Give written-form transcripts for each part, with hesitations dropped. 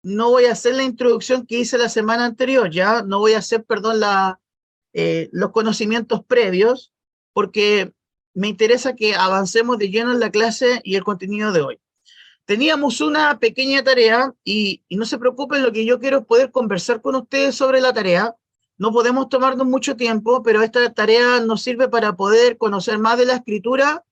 no voy a hacer la introducción que hice la semana anterior, ya no voy a hacer, perdón, los conocimientos previos, porque me interesa que avancemos de lleno en la clase y el contenido de hoy. Teníamos una pequeña tarea y no se preocupen, lo que yo quiero es poder conversar con ustedes sobre la tarea. No podemos tomarnos mucho tiempo, pero esta tarea nos sirve para poder conocer más de la escritura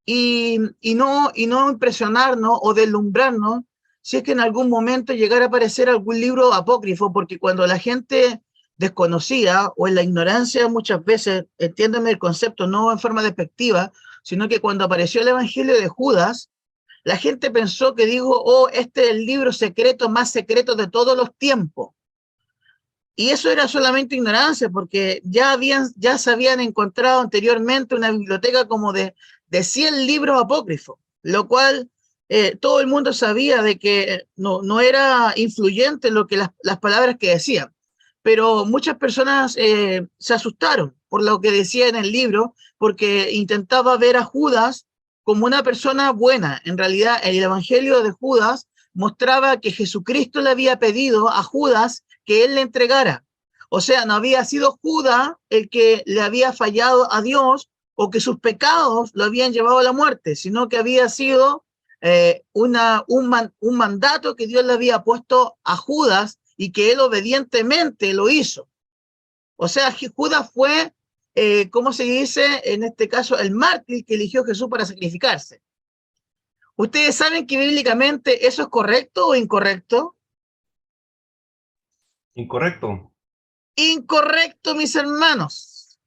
y no impresionarnos o deslumbrarnos si es que en algún momento llegara a aparecer algún libro apócrifo, porque cuando la gente desconocida o en la ignorancia muchas veces, entiéndeme el concepto, no en forma despectiva, sino que cuando apareció el Evangelio de Judas, la gente pensó que digo, oh, este es el libro secreto más secreto de todos los tiempos. Y eso era solamente ignorancia, porque ya se habían encontrado anteriormente una biblioteca como de 100 libros apócrifos, lo cual todo el mundo sabía de que no era influyente lo que las palabras que decían. Pero muchas personas se asustaron por lo que decía en el libro, porque intentaba ver a Judas como una persona buena. En realidad, el Evangelio de Judas mostraba que Jesucristo le había pedido a Judas que él le entregara. O sea, no había sido Judas el que le había fallado a Dios o que sus pecados lo habían llevado a la muerte, sino que había sido un mandato que Dios le había puesto a Judas y que él obedientemente lo hizo. O sea, Judas fue, ¿cómo se dice? En este caso, el mártir que eligió Jesús para sacrificarse. ¿Ustedes saben que bíblicamente eso es correcto o incorrecto? Incorrecto. Incorrecto, mis hermanos.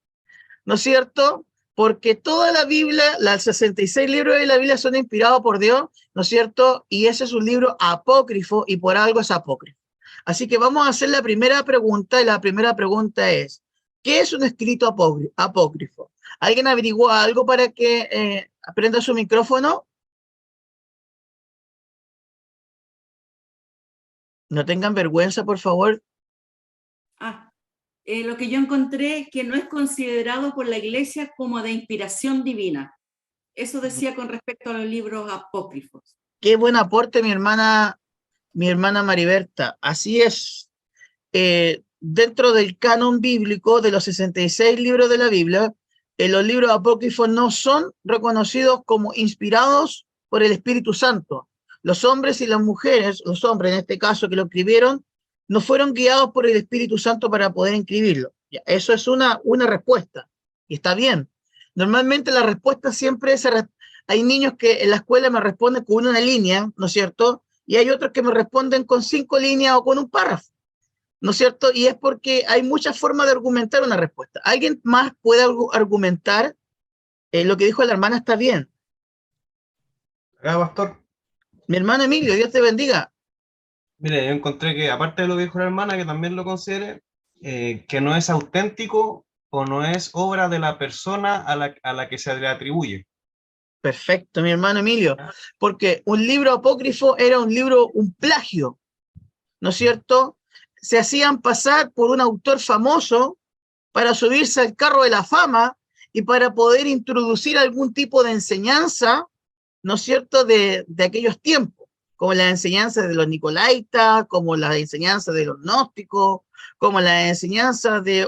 ¿No es cierto? Porque toda la Biblia, los 66 libros de la Biblia son inspirados por Dios, ¿no es cierto? Y ese es un libro apócrifo y por algo es apócrifo. Así que vamos a hacer la primera pregunta y la primera pregunta es, ¿qué es un escrito apócrifo? ¿Alguien averiguó algo para que prenda su micrófono? No tengan vergüenza, por favor. Lo que yo encontré es que no es considerado por la Iglesia como de inspiración divina. Eso decía con respecto a los libros apócrifos. Qué buen aporte, mi hermana Mariberta. Así es. Dentro del canon bíblico de los 66 libros de la Biblia, los libros apócrifos no son reconocidos como inspirados por el Espíritu Santo. Los hombres y las mujeres, los hombres en este caso que lo escribieron, no fueron guiados por el Espíritu Santo para poder escribirlo. Eso es una respuesta, y está bien. Normalmente la respuesta siempre hay niños que en la escuela me responden con una línea, ¿no es cierto? Y hay otros que me responden con 5 líneas o con un párrafo, ¿no es cierto? Y es porque hay muchas formas de argumentar una respuesta. ¿Alguien más puede argumentar lo que dijo la hermana está bien? Pastor. Mi hermano Emilio, Dios te bendiga. Mire, yo encontré que, aparte de lo que dijo la hermana, que también lo considere, que no es auténtico o no es obra de la persona a la que se le atribuye. Perfecto, mi hermano Emilio, porque un libro apócrifo era un plagio, ¿no es cierto? Se hacían pasar por un autor famoso para subirse al carro de la fama y para poder introducir algún tipo de enseñanza, ¿no es cierto?, de aquellos tiempos, como las enseñanzas de los nicolaitas, como las enseñanzas de los gnósticos, como las enseñanzas de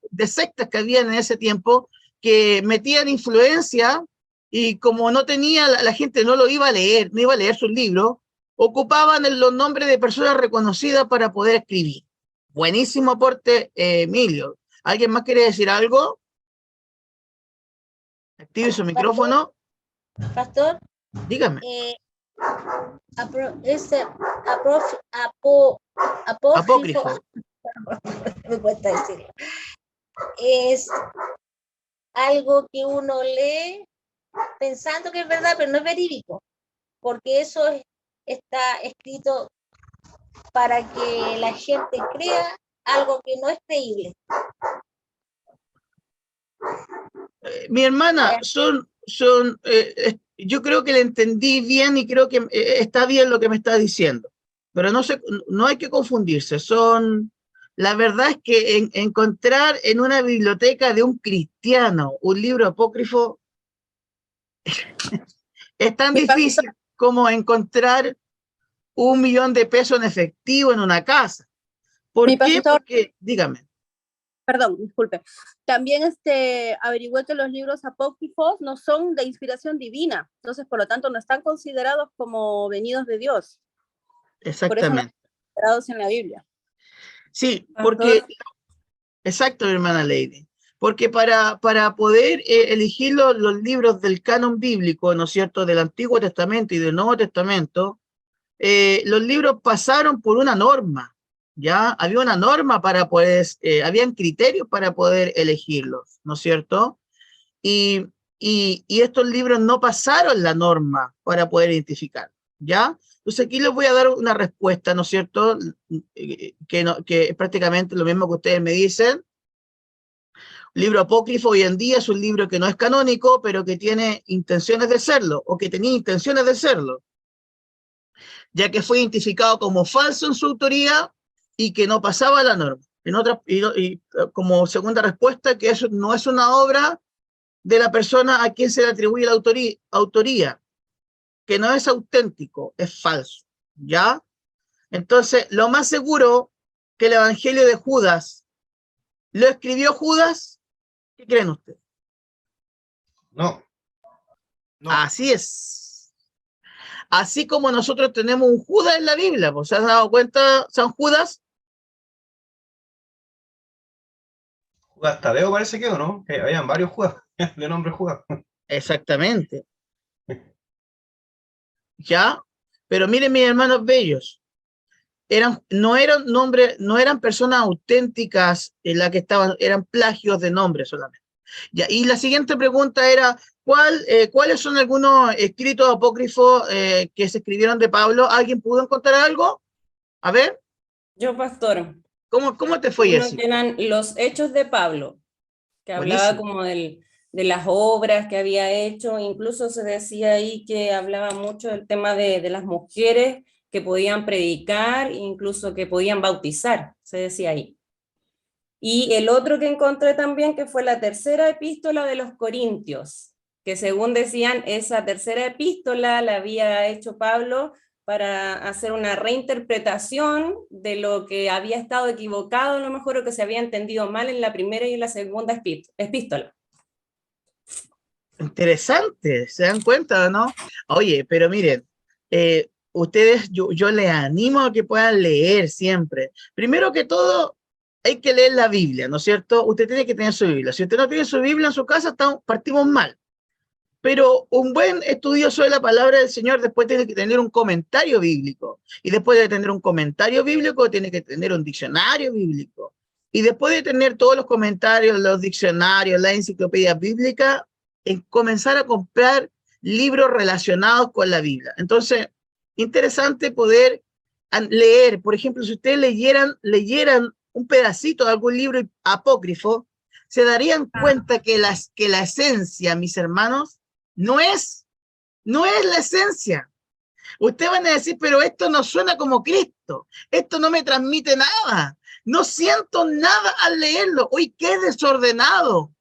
de sectas que habían en ese tiempo, que metían influencia y como no tenía, la gente no lo iba a leer, no iba a leer sus libros, ocupaban los nombres de personas reconocidas para poder escribir. Buenísimo aporte, Emilio. ¿Alguien más quiere decir algo? Active su micrófono. Pastor. Dígame. Apócrifo. Me cuesta decirlo. Es algo que uno lee pensando que es verdad, pero no es verídico, porque eso está escrito para que la gente crea algo que no es creíble. Mi hermana, yo creo que le entendí bien y creo que está bien lo que me está diciendo, pero no hay que confundirse. La verdad es que encontrar en una biblioteca de un cristiano un libro apócrifo es tan difícil como encontrar $1.000.000 en efectivo en una casa. ¿Por Mi qué? pastor. Porque, dígame. Perdón, disculpe. También averigüé que los libros apócrifos no son de inspiración divina, entonces por lo tanto no están considerados como venidos de Dios. Por eso no Exactamente. están considerados en la Biblia. Sí, porque, exacto, mi hermana Lady, porque para poder elegir los libros del canon bíblico, ¿no es cierto?, del Antiguo Testamento y del Nuevo Testamento, los libros pasaron por una norma, ¿ya? Había una norma para poder, habían criterios para poder elegirlos, ¿no es cierto? Y estos libros no pasaron la norma para poder identificar, ¿ya? Entonces aquí les voy a dar una respuesta, ¿no es cierto?, que es prácticamente lo mismo que ustedes me dicen. Libro apócrifo hoy en día es un libro que no es canónico, pero que tiene intenciones de serlo, o que tenía intenciones de serlo, ya que fue identificado como falso en su autoría y que no pasaba la norma. Como segunda respuesta, que eso no es una obra de la persona a quien se le atribuye la autoría, que no es auténtico, es falso, ¿ya? Entonces, lo más seguro que el Evangelio de Judas lo escribió Judas, ¿qué creen ustedes? No. Así es. Así como nosotros tenemos un Judas en la Biblia, pues, ¿se han dado cuenta? San Judas. Judas Tadeo parece que, ¿o no? Que habían varios Judas, de nombre Judas. Exactamente. ¿Ya? Pero miren, mis hermanos bellos, no eran personas auténticas en las que estaban, eran plagios de nombres solamente. ¿Ya? Y la siguiente pregunta era, ¿cuáles son algunos escritos apócrifos que se escribieron de Pablo? ¿Alguien pudo encontrar algo? A ver. Yo, pastor. ¿Cómo te fue, Jessica? Eran los Hechos de Pablo, que hablaba Buenísimo. como de las obras que había hecho, incluso se decía ahí que hablaba mucho del tema de las mujeres que podían predicar, incluso que podían bautizar, se decía ahí. Y el otro que encontré también, que fue la tercera epístola de los Corintios, que según decían, esa tercera epístola la había hecho Pablo para hacer una reinterpretación de lo que había estado equivocado, a lo mejor, o que se había entendido mal en la primera y en la segunda epístola. Interesante, ¿se dan cuenta, no? Oye, pero miren, ustedes, yo les animo a que puedan leer siempre. Primero que todo, hay que leer la Biblia, ¿no es cierto? Usted tiene que tener su Biblia. Si usted no tiene su Biblia en su casa, partimos mal. Pero un buen estudioso de la palabra del Señor después tiene que tener un comentario bíblico. Y después de tener un comentario bíblico, tiene que tener un diccionario bíblico. Y después de tener todos los comentarios, los diccionarios, la enciclopedia bíblica, en comenzar a comprar libros relacionados con la Biblia. Entonces, interesante poder leer. Por ejemplo, si ustedes leyeran un pedacito de algún libro apócrifo, se darían cuenta que la esencia, mis hermanos, no es la esencia. Ustedes van a decir, pero esto no suena como Cristo, esto no me transmite nada, no siento nada al leerlo. Oye, qué desordenado.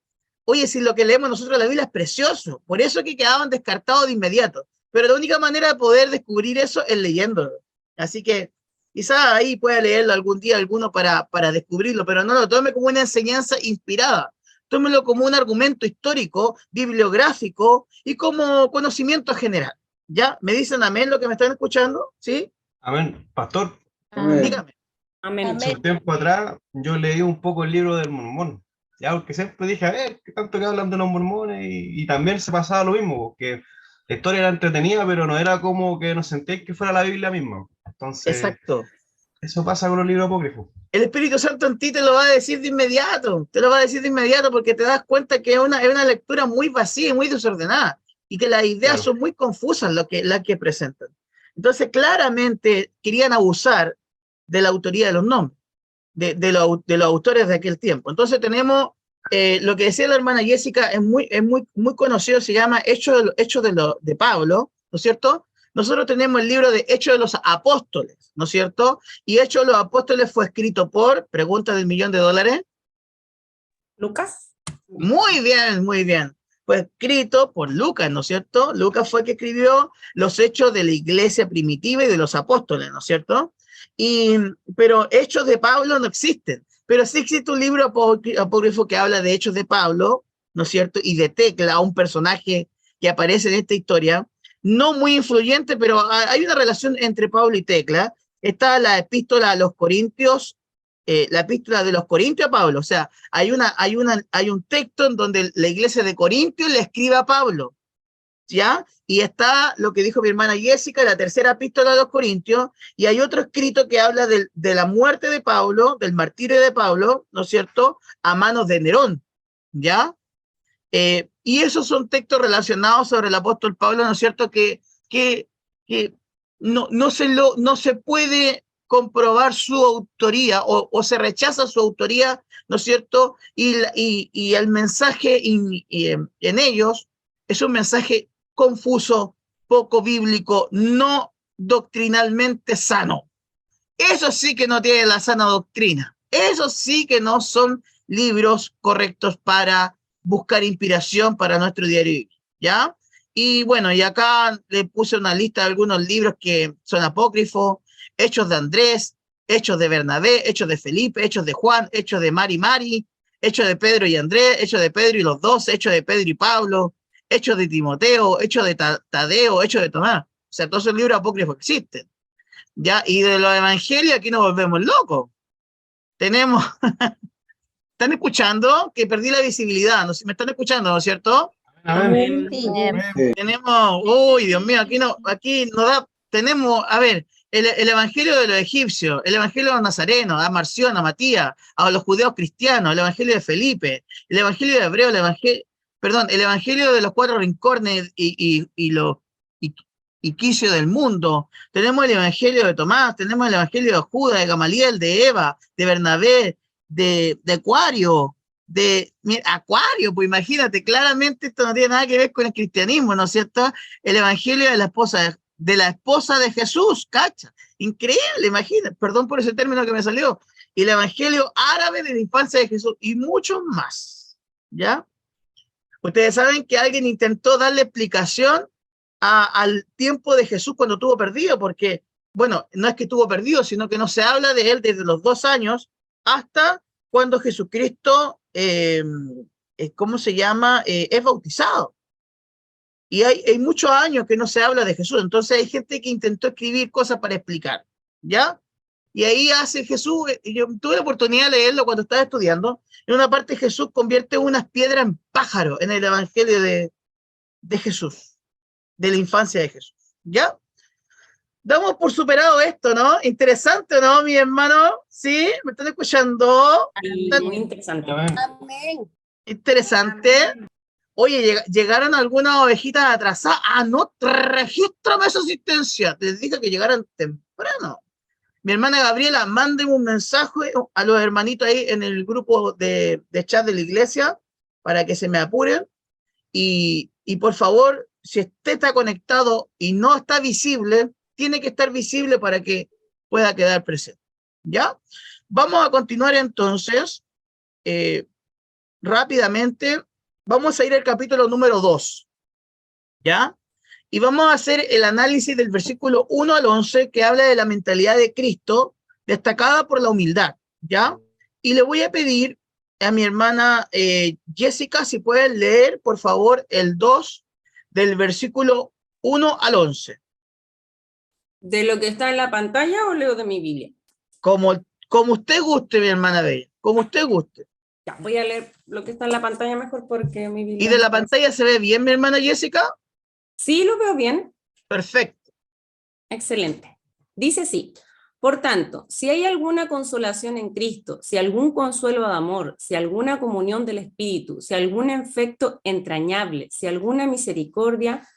Oye, si lo que leemos nosotros en la Biblia es precioso, por eso que quedaban descartados de inmediato. Pero la única manera de poder descubrir eso es leyéndolo. Así que quizás ahí pueda leerlo algún día alguno para descubrirlo, pero no lo tome como una enseñanza inspirada. Tómelo como un argumento histórico, bibliográfico y como conocimiento general. ¿Ya? ¿Me dicen amén lo que me están escuchando? ¿Sí? Amén. Pastor, Dígame. Amén. Amén. hace un tiempo atrás yo leí un poco el libro del Mormón. Ya, porque siempre dije, a ver, ¿qué tanto que hablan de los mormones? Y también se pasaba lo mismo, que la historia era entretenida, pero no era como que nos sentéis que fuera la Biblia misma. Entonces, Exacto. eso pasa con los libros apócrifos. El Espíritu Santo en ti te lo va a decir de inmediato, porque te das cuenta que es una lectura muy vacía y muy desordenada, y que las ideas son muy confusas las que presentan. Entonces, claramente querían abusar de la autoría de los nombres, de los autores de aquel tiempo. Entonces tenemos, lo que decía la hermana Jessica, es muy conocido, se llama Hechos de Pablo, ¿no es cierto? Nosotros tenemos el libro de Hechos de los Apóstoles, ¿no es cierto? Y Hechos de los Apóstoles fue escrito por, pregunta del $1.000.000. Lucas. Muy bien, muy bien. fue escrito por Lucas, ¿no es cierto? Lucas fue el que escribió los hechos de la iglesia primitiva y de los apóstoles, ¿no es cierto? Pero hechos de Pablo no existen. Pero sí existe un libro apócrifo que habla de hechos de Pablo, ¿no es cierto? Y de Tecla, un personaje que aparece en esta historia, no muy influyente, pero hay una relación entre Pablo y Tecla. Está la epístola a los Corintios, la epístola de los Corintios a Pablo. O sea, hay un texto en donde la iglesia de Corintios le escribe a Pablo, ¿ya? Y está lo que dijo mi hermana Jessica, la tercera epístola a los Corintios, y hay otro escrito que habla de la muerte de Pablo, del martirio de Pablo, ¿no es cierto?, a manos de Nerón, ¿ya? Y esos son textos relacionados sobre el apóstol Pablo, ¿no es cierto?, que no se puede comprobar su autoría o se rechaza su autoría, ¿no es cierto? Y el mensaje en ellos es un mensaje confuso, poco bíblico, no doctrinalmente sano. Eso sí que no tiene la sana doctrina. Eso sí que no son libros correctos para buscar inspiración para nuestro diario, ¿ya? Y bueno, y acá le puse una lista de algunos libros que son apócrifos: Hechos de Andrés, Hechos de Bernabé, Hechos de Felipe, Hechos de Juan, Hechos de Mari, Hechos de Pedro y Andrés, Hechos de Pedro y los 12, Hechos de Pedro y Pablo, Hechos de Timoteo, Hechos de Tadeo, Hechos de Tomás. O sea, todos esos libros apócrifos existen, ¿ya? Y de los evangelios aquí nos volvemos locos. Tenemos... ¿Están escuchando? Que perdí la visibilidad. No sé, ¿me están escuchando, no es cierto? Amén. Sí. Tenemos, uy, Dios mío, aquí nos da, tenemos, a ver, el evangelio de los egipcios, el evangelio de los nazarenos, a Marción, a Matías, a los judeos cristianos, el evangelio de Felipe, el evangelio de Hebreo, el evangelio de los 4 rincones y quicio del mundo. Tenemos el evangelio de Tomás, tenemos el evangelio de Judas, de Gamaliel, de Eva, de Bernabé, de Acuario, Acuario, pues imagínate, claramente esto no tiene nada que ver con el cristianismo, ¿no es cierto? El evangelio de la esposa de Jesús, cacha, increíble, imagínate, perdón por ese término que me salió, y el evangelio árabe de la infancia de Jesús, y muchos más, ¿ya? Ustedes saben que alguien intentó darle explicación al tiempo de Jesús cuando estuvo perdido, porque, bueno, no es que estuvo perdido, sino que no se habla de él desde los 2 años hasta cuando Jesucristo, ¿cómo se llama?, es bautizado. Y hay muchos años que no se habla de Jesús, entonces hay gente que intentó escribir cosas para explicar, ¿ya? Y ahí hace Jesús, yo tuve la oportunidad de leerlo cuando estaba estudiando, en una parte Jesús convierte unas piedras en pájaros en el evangelio de Jesús, de la infancia de Jesús, ¿ya? Damos por superado esto, ¿no? Interesante, ¿no, mi hermano? ¿Sí? ¿Me están escuchando? Muy interesante. Amén. Interesante. Oye, llegaron algunas ovejitas atrasadas. Ah, no, regístrame esa asistencia. Les dije que llegaran temprano. Mi hermana Gabriela, mándenme un mensaje a los hermanitos ahí en el grupo de chat de la iglesia para que se me apuren. Y por favor, si usted está conectado y no está visible, tiene que estar visible para que pueda quedar presente, ¿ya? Vamos a continuar entonces, rápidamente, vamos a ir al capítulo número 2, ¿ya? Y vamos a hacer el análisis del versículo 1 al 11, que habla de la mentalidad de Cristo, destacada por la humildad, ¿ya? Y le voy a pedir a mi hermana Jessica, si pueden leer, por favor, el 2 del versículo 1 al 11. ¿De lo que está en la pantalla o leo de mi Biblia? Como usted guste, mi hermana Bella, como usted guste. Ya, voy a leer lo que está en la pantalla mejor porque mi Biblia... ¿Y de la pantalla se ve bien, mi hermana Jessica? Sí, lo veo bien. Perfecto. Excelente. Dice así: por tanto, si hay alguna consolación en Cristo, si algún consuelo de amor, si alguna comunión del Espíritu, si algún afecto entrañable, si alguna misericordia,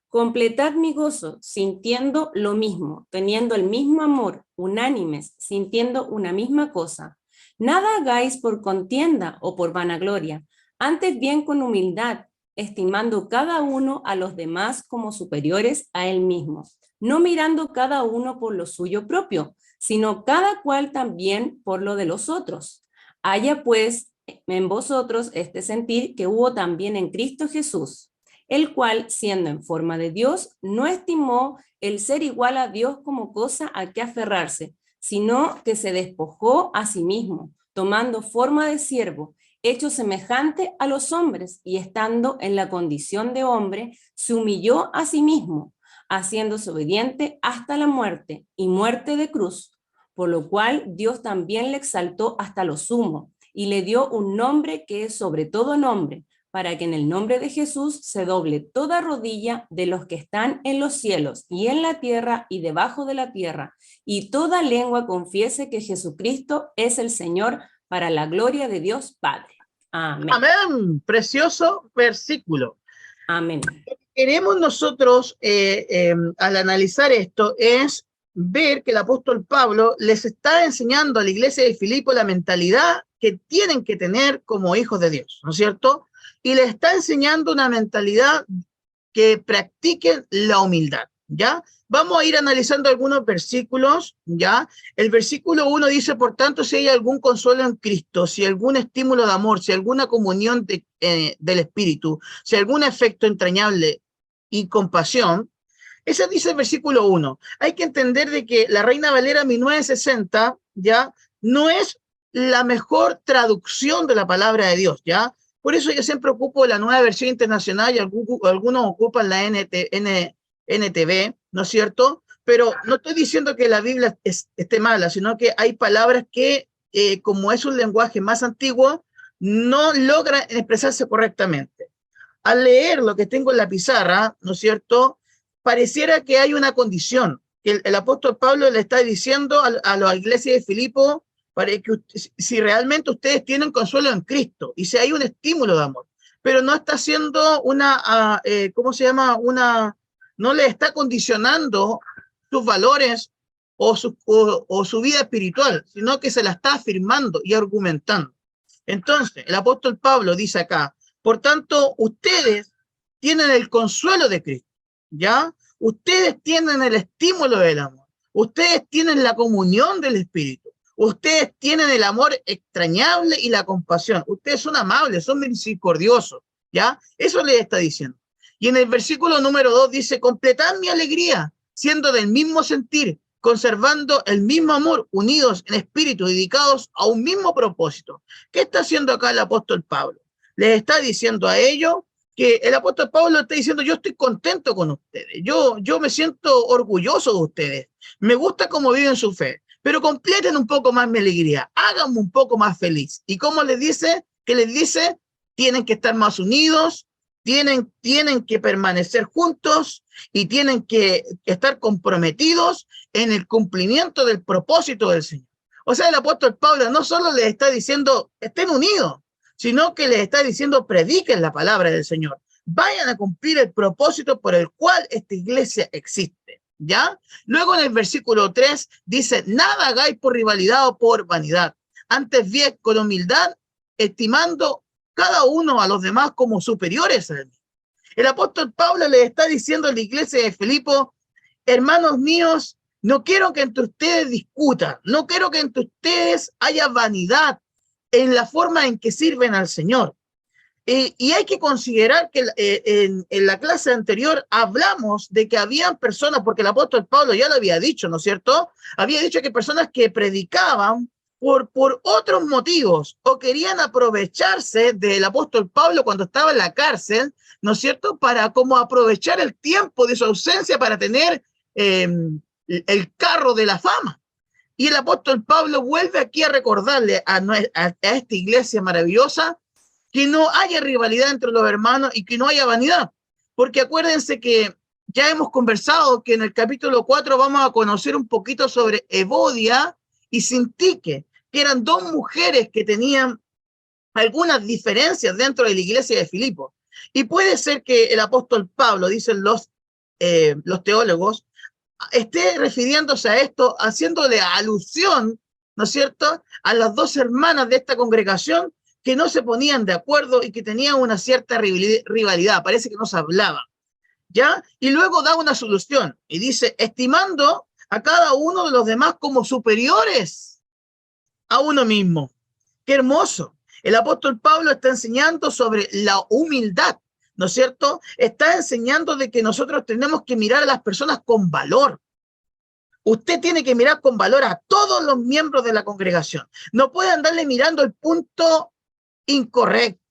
completad mi gozo, sintiendo lo mismo, teniendo el mismo amor, unánimes, sintiendo una misma cosa. Nada hagáis por contienda o por vanagloria, antes bien con humildad, estimando cada uno a los demás como superiores a él mismo, no mirando cada uno por lo suyo propio, sino cada cual también por lo de los otros. Haya pues en vosotros este sentir que hubo también en Cristo Jesús, el cual, siendo en forma de Dios, no estimó el ser igual a Dios como cosa a que aferrarse, sino que se despojó a sí mismo, tomando forma de siervo, hecho semejante a los hombres, y estando en la condición de hombre, se humilló a sí mismo, haciéndose obediente hasta la muerte, y muerte de cruz, por lo cual Dios también le exaltó hasta lo sumo, y le dio un nombre que es sobre todo nombre, para que en el nombre de Jesús se doble toda rodilla de los que están en los cielos y en la tierra y debajo de la tierra, y toda lengua confiese que Jesucristo es el Señor, para la gloria de Dios Padre. Amén. Amén. Precioso versículo. Amén. Queremos nosotros, al analizar esto, es ver que el apóstol Pablo les está enseñando a la iglesia de Filipo la mentalidad que tienen que tener como hijos de Dios, ¿no es cierto? Y les está enseñando una mentalidad que practiquen la humildad, ¿ya? Vamos a ir analizando algunos versículos, ¿ya? El versículo 1 dice, por tanto, si hay algún consuelo en Cristo, si algún estímulo de amor, si alguna comunión del Espíritu, si algún afecto entrañable y compasión, ese dice el versículo 1. Hay que entender de que la Reina Valera 1960, ¿ya? No es la mejor traducción de la palabra de Dios, ¿ya? Por eso yo siempre ocupo la Nueva Versión Internacional y algunos ocupan la NTV, ¿no es cierto? Pero no estoy diciendo que la Biblia esté mala, sino que hay palabras que, como es un lenguaje más antiguo, no logran expresarse correctamente. Al leer lo que tengo en la pizarra, ¿no es cierto?, pareciera que hay una condición, que el apóstol Pablo le está diciendo a la iglesia de Filipo, para que si realmente ustedes tienen consuelo en Cristo, y si hay un estímulo de amor, pero no está haciendo una, ¿cómo se llama?, no le está condicionando sus valores o su vida espiritual, sino que se la está afirmando y argumentando. Entonces, el apóstol Pablo dice acá, por tanto, ustedes tienen el consuelo de Cristo, ¿ya? Ustedes tienen el estímulo del amor, ustedes tienen la comunión del Espíritu, ustedes tienen el amor extrañable y la compasión, ustedes son amables, son misericordiosos, ¿ya? Eso les está diciendo. Y en el versículo número 2 dice, completad mi alegría, siendo del mismo sentir, conservando el mismo amor, unidos en espíritu, dedicados a un mismo propósito. ¿Qué está haciendo acá el apóstol Pablo? Les está diciendo a ellos que el apóstol Pablo está diciendo, yo estoy contento con ustedes, yo me siento orgulloso de ustedes, me gusta cómo viven su fe, pero completen un poco más mi alegría, háganme un poco más feliz. ¿Y cómo les dice? ¿Qué les dice? Tienen que estar más unidos, tienen que permanecer juntos y tienen que estar comprometidos en el cumplimiento del propósito del Señor. O sea, el apóstol Pablo no solo les está diciendo, estén unidos, sino que les está diciendo, prediquen la palabra del Señor. Vayan a cumplir el propósito por el cual esta iglesia existe, ¿ya? Luego en el versículo 3 dice, nada hagáis por rivalidad o por vanidad, antes bien con humildad, estimando cada uno a los demás como superiores a él. El apóstol Pablo le está diciendo a la iglesia de Filipo, hermanos míos, no quiero que entre ustedes discutan, no quiero que entre ustedes haya vanidad en la forma en que sirven al Señor. Y hay que considerar que en la clase anterior hablamos de que habían personas, porque el apóstol Pablo ya lo había dicho, ¿no es cierto? Había dicho que personas que predicaban por otros motivos o querían aprovecharse del apóstol Pablo cuando estaba en la cárcel, ¿no es cierto? Para como aprovechar el tiempo de su ausencia para tener el carro de la fama. Y el apóstol Pablo vuelve aquí a recordarle a esta iglesia maravillosa que no haya rivalidad entre los hermanos y que no haya vanidad. Porque acuérdense que ya hemos conversado que en el capítulo 4 vamos a conocer un poquito sobre Evodia y Sintique, que eran dos mujeres que tenían algunas diferencias dentro de la iglesia de Filipo. Y puede ser que el apóstol Pablo, dicen los teólogos, esté refiriéndose a esto, haciéndole alusión, ¿no es cierto?, a las dos hermanas de esta congregación que no se ponían de acuerdo y que tenían una cierta rivalidad, parece que no se hablaban, ¿ya? Y luego da una solución y dice, estimando a cada uno de los demás como superiores a uno mismo. ¡Qué hermoso! El apóstol Pablo está enseñando sobre la humildad, ¿no es cierto? Está enseñando de que nosotros tenemos que mirar a las personas con valor. Usted tiene que mirar con valor a todos los miembros de la congregación. No puede andarle mirando el punto incorrecto,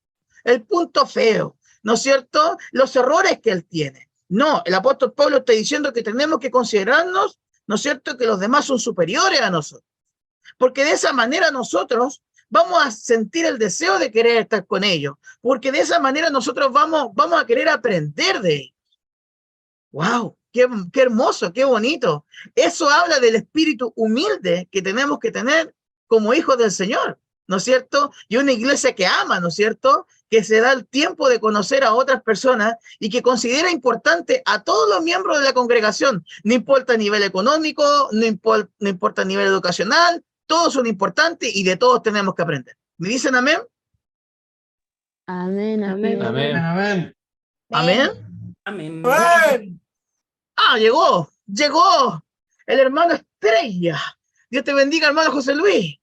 el punto feo, ¿no es cierto? Los errores que él tiene. No, el apóstol Pablo está diciendo que tenemos que considerarnos, ¿no es cierto?, que los demás son superiores a nosotros. Porque de esa manera nosotros vamos a sentir el deseo de querer estar con ellos. Porque de esa manera nosotros vamos a querer aprender de ellos. ¡Wow! Qué hermoso, qué bonito. Eso habla del espíritu humilde que tenemos que tener como hijos del Señor, ¿no es cierto? Y una iglesia que ama, ¿no es cierto?, que se da el tiempo de conocer a otras personas y que considera importante a todos los miembros de la congregación. No importa el nivel económico, no importa el nivel educacional, todos son importantes y de todos tenemos que aprender. ¿Me dicen amén? Amén, amén. Amén. Amén. Amén. Amén. Amén. Ah, llegó el hermano Estrella. Dios te bendiga, hermano José Luis.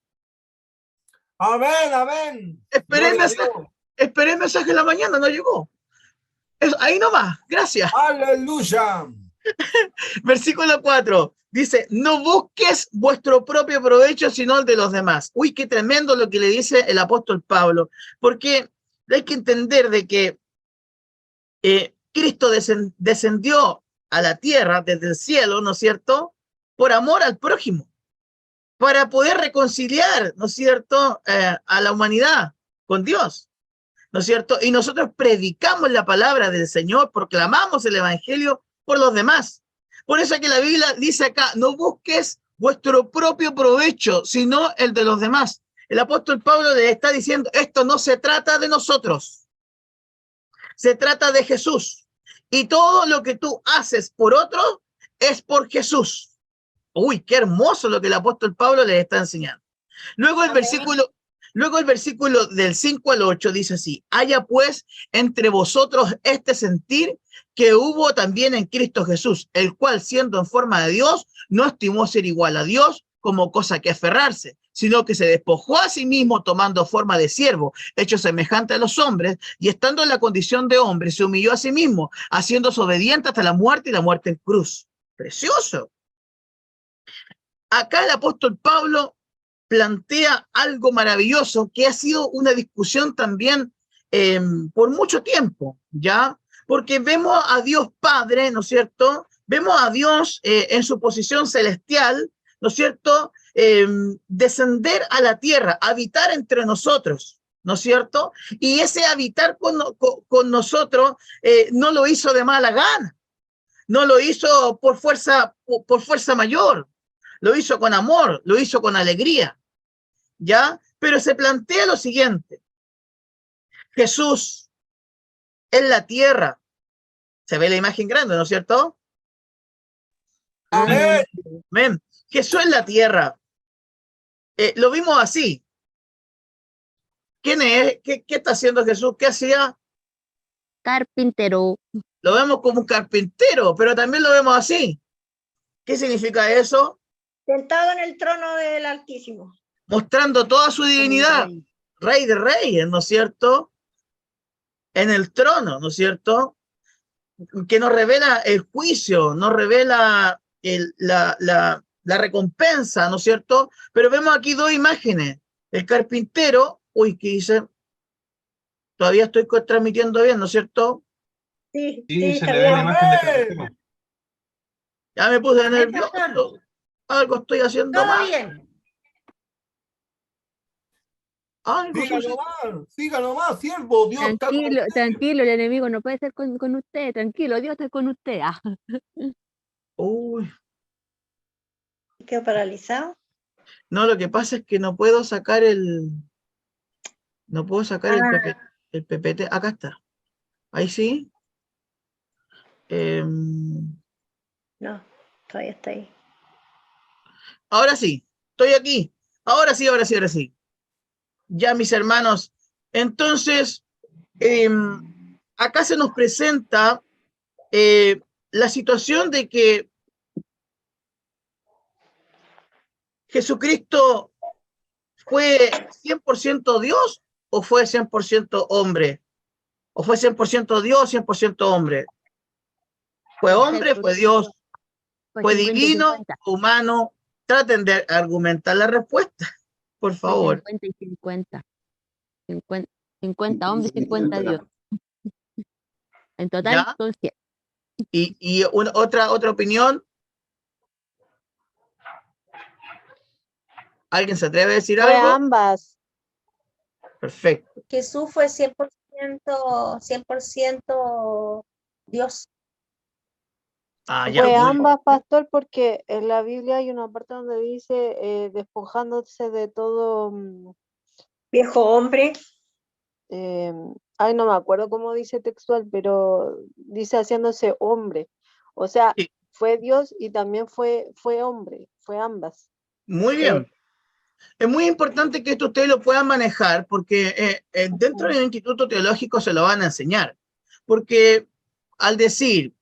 Amén, amén. Esperé el mensaje en la mañana, no llegó. Ahí nomás, gracias. Aleluya. Versículo 4, dice, no busques vuestro propio provecho, sino el de los demás. Uy, qué tremendo lo que le dice el apóstol Pablo, porque hay que entender de que Cristo descendió a la tierra desde el cielo, ¿no es cierto?, por amor al prójimo, para poder reconciliar, ¿no es cierto?, a la humanidad con Dios, ¿no es cierto? Y nosotros predicamos la palabra del Señor, proclamamos el evangelio por los demás. Por eso es que la Biblia dice acá, no busques vuestro propio provecho, sino el de los demás. El apóstol Pablo le está diciendo, esto no se trata de nosotros, se trata de Jesús. Y todo lo que tú haces por otro es por Jesús. Uy, qué hermoso lo que el apóstol Pablo les está enseñando. Luego el versículo del 5 al 8 dice así, haya pues entre vosotros este sentir que hubo también en Cristo Jesús, el cual siendo en forma de Dios, no estimó ser igual a Dios como cosa que aferrarse, sino que se despojó a sí mismo tomando forma de siervo, hecho semejante a los hombres, y estando en la condición de hombre, se humilló a sí mismo, haciéndose obediente hasta la muerte y la muerte en cruz. Precioso. Acá el apóstol Pablo plantea algo maravilloso que ha sido una discusión también por mucho tiempo, ¿ya? Porque vemos a Dios Padre, ¿no es cierto? Vemos a Dios en su posición celestial, ¿no es cierto?, descender a la tierra, habitar entre nosotros, ¿no es cierto? Y ese habitar con nosotros no lo hizo de mala gana, no lo hizo por fuerza mayor, lo hizo con amor, lo hizo con alegría, ¿ya? Pero se plantea lo siguiente, Jesús en la tierra, se ve la imagen grande, ¿no es cierto? Amén. Amén. Jesús en la tierra, lo vimos así. ¿Quién es? ¿Qué está haciendo Jesús? ¿Qué hacía? Carpintero. Lo vemos como un carpintero, pero también lo vemos así. ¿Qué significa eso? Sentado en el trono del Altísimo. Mostrando toda su divinidad. Rey de reyes, ¿no es cierto? En el trono, ¿no es cierto? Que nos revela el juicio, nos revela la recompensa, ¿no es cierto? Pero vemos aquí dos imágenes. El carpintero, uy, ¿qué dice? Todavía estoy transmitiendo bien, ¿no es cierto? Sí, Sí, se está le ve la bien. imagen de carpintero. Ya me puse nervioso. Algo estoy haciendo Todo mal. bien. Siga nomás, siervo. Dios está con Tranquilo, usted. tranquilo, el enemigo no puede ser con usted, tranquilo, Dios está con usted. Ah. Uy, ¿Quedó paralizado? no, lo que pasa es que no puedo sacar el PPT. Acá está. Ahí sí. No, todavía está ahí. Ahora sí, estoy aquí. Ahora sí. Ya, mis hermanos. Entonces, acá se nos presenta la situación de que Jesucristo fue 100% Dios o fue 100% hombre? ¿O fue 100% Dios, 100% hombre? ¿Fue hombre, fue Dios? ¿Fue 50 y divino, 50. humano? Traten de argumentar la respuesta, por Fue favor. 50 y 50. 50 hombres, 50 Dios. En total, ¿Ya? son 100. ¿Y otra opinión? ¿Alguien se atreve a decir Fue algo? ambas. Perfecto. Jesús fue 100% Dios. Ah, ya, Fue muy bien. ambas, pastor, porque en la Biblia hay una parte donde dice despojándose de todo, Viejo hombre, ay, no me acuerdo cómo dice textual, pero dice haciéndose hombre. O sea, Sí. fue Dios y también fue hombre, fue ambas. Muy bien. Es muy importante que esto ustedes lo puedan manejar porque dentro del instituto teológico se lo van a enseñar. Porque al decir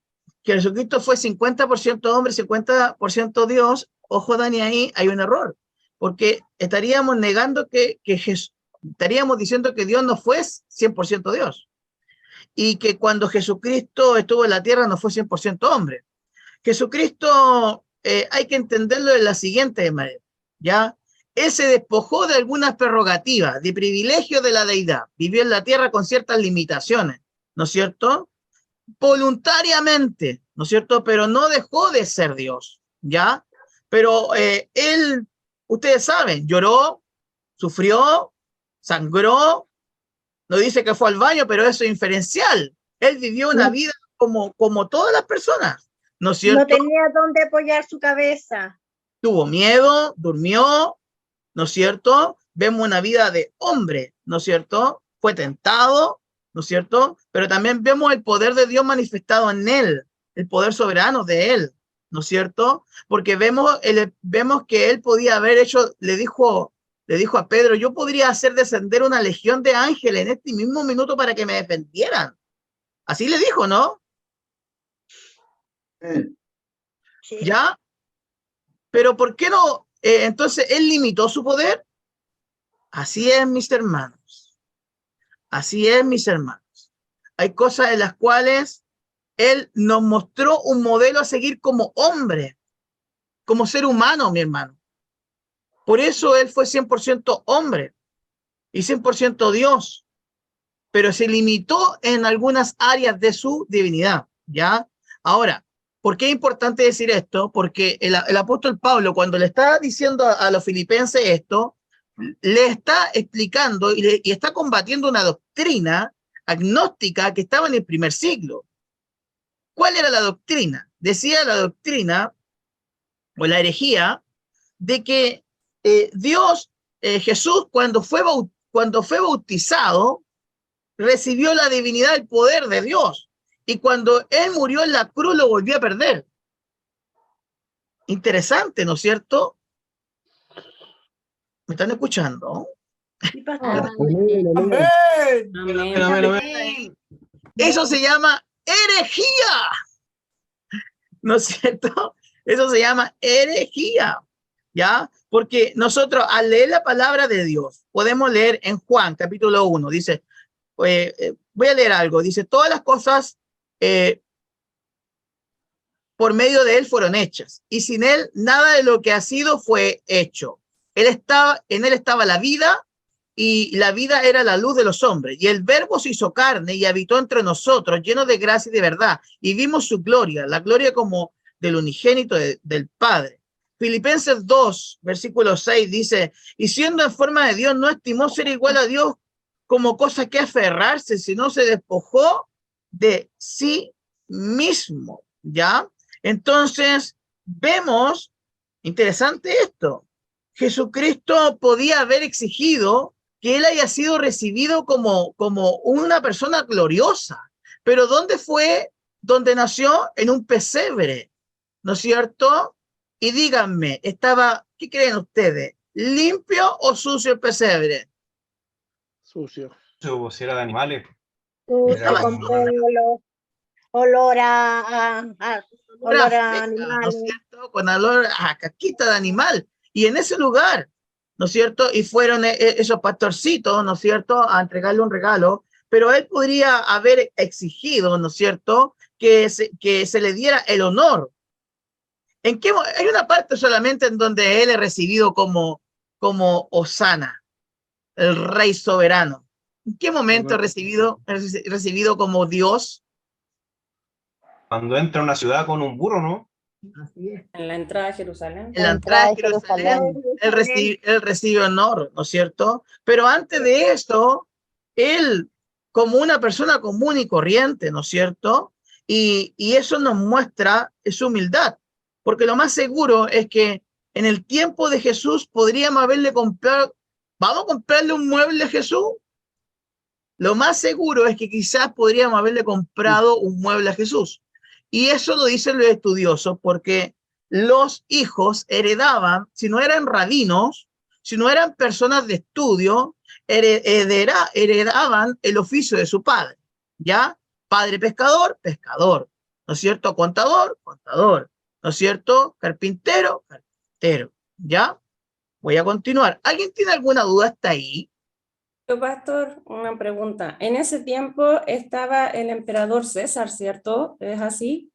que Jesucristo fue 50% hombre, 50% Dios, ojo Dani, ahí hay un error. Porque estaríamos negando estaríamos diciendo que Dios no fue 100% Dios. Y que cuando Jesucristo estuvo en la tierra no fue 100% hombre. Jesucristo hay que entenderlo de la siguiente manera, ¿ya? Él se despojó de algunas prerrogativas, de privilegios de la deidad. Vivió en la tierra con ciertas limitaciones, ¿no es cierto? Voluntariamente, ¿no es cierto? Pero no dejó de ser Dios, ¿ya? Pero él, ustedes saben, lloró, sufrió, sangró, no dice que fue al baño, pero eso es inferencial. Él vivió una vida como todas las personas, ¿no es cierto? no tenía dónde apoyar su cabeza. Tuvo miedo, durmió, ¿no es cierto? Vemos una vida de hombre, ¿no es cierto? Fue tentado, ¿no es cierto? Pero también vemos el poder de Dios manifestado en él, el poder soberano de él, ¿no es cierto? Porque vemos que él podía haber hecho, le dijo a Pedro, yo podría hacer descender una legión de ángeles en este mismo minuto para que me defendieran. Así le dijo, ¿no? Sí. ¿Ya? Pero ¿por qué no? Entonces, ¿él limitó su poder? Así es, mis hermanos. Así es, mis hermanos. Hay cosas en las cuales él nos mostró un modelo a seguir como hombre, como ser humano, mi hermano. Por eso él fue 100% hombre y 100% Dios, pero se limitó en algunas áreas de su divinidad, ¿ya? Ahora, ¿por qué es importante decir esto? Porque el apóstol Pablo, cuando le está diciendo a los filipenses esto, le está explicando y está combatiendo una doctrina agnóstica que estaba en el primer siglo. ¿Cuál era la doctrina? Decía la doctrina o la herejía de que Dios, Jesús, cuando fue bautizado, recibió la divinidad, el poder de Dios. Y cuando él murió en la cruz, lo volvió a perder. Interesante, ¿no es cierto? ¿Me están escuchando? Sí, pastor. Amén. Amén. Eso se llama herejía. ¿No es cierto? Eso se llama herejía. ¿Ya? Porque nosotros al leer la palabra de Dios, podemos leer en Juan capítulo 1, dice, voy a leer algo, dice, todas las cosas por medio de él fueron hechas, y sin él nada de lo que ha sido fue hecho. En él estaba la vida, y la vida era la luz de los hombres, y el verbo se hizo carne y habitó entre nosotros, lleno de gracia y de verdad, y vimos su gloria, la gloria como del unigénito del Padre. Filipenses 2, versículo 6 dice, y siendo en forma de Dios, no estimó ser igual a Dios como cosa que aferrarse, sino se despojó de sí mismo, ¿ya? Entonces, vemos, interesante esto, Jesucristo podía haber exigido que él haya sido recibido como una persona gloriosa, pero ¿dónde fue? Donde nació en un pesebre, ¿no es cierto? Y díganme, ¿qué creen ustedes? ¿Limpio o sucio el pesebre? Sucio. Si era de animales. Estaba Con olor a feca, ¿no animales. es cierto? Con olor a caquita de animal. Y en ese lugar, ¿no es cierto? Y fueron esos pastorcitos, ¿no es cierto?, a entregarle un regalo, pero él podría haber exigido, ¿no es cierto?, que se le diera el honor. Hay una parte solamente en donde él es recibido como Hosana, el rey soberano. ¿En qué momento es recibido como Dios? Cuando entra a una ciudad con un burro, ¿no? Así es. En la entrada a Jerusalén. En la entrada a Jerusalén, él recibe honor, ¿no es cierto? Pero antes de esto, él, como una persona común y corriente, ¿no es cierto? Y eso nos muestra su humildad, porque lo más seguro es que en el tiempo de Jesús podríamos haberle comprado, ¿vamos a comprarle un mueble a Jesús? Lo más seguro es que quizás podríamos haberle comprado un mueble a Jesús. Y eso lo dicen los estudiosos, porque los hijos heredaban, si no eran rabinos, si no eran personas de estudio, heredaban el oficio de su padre, ¿ya? Padre pescador, pescador, ¿no es cierto? Contador, contador, ¿no es cierto? Carpintero, carpintero, ¿ya? Voy a continuar. ¿Alguien tiene alguna duda hasta ahí? Yo, pastor, una pregunta. En ese tiempo estaba el emperador César, ¿cierto? ¿Es así?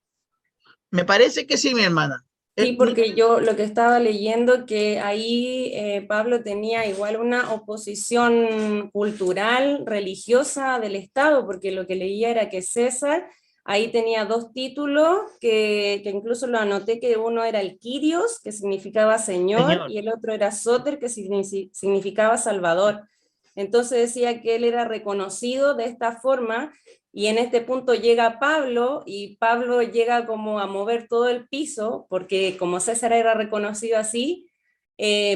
Me parece que sí, mi hermana. Sí, porque yo lo que estaba leyendo, que ahí Pablo tenía igual una oposición cultural, religiosa del Estado, porque lo que leía era que César ahí tenía dos títulos, que incluso lo anoté, que uno era el Kyrios, que significaba señor, y el otro era Soter, que significaba Salvador. Entonces decía que él era reconocido de esta forma, y en este punto llega Pablo, y Pablo llega como a mover todo el piso, porque como César era reconocido así,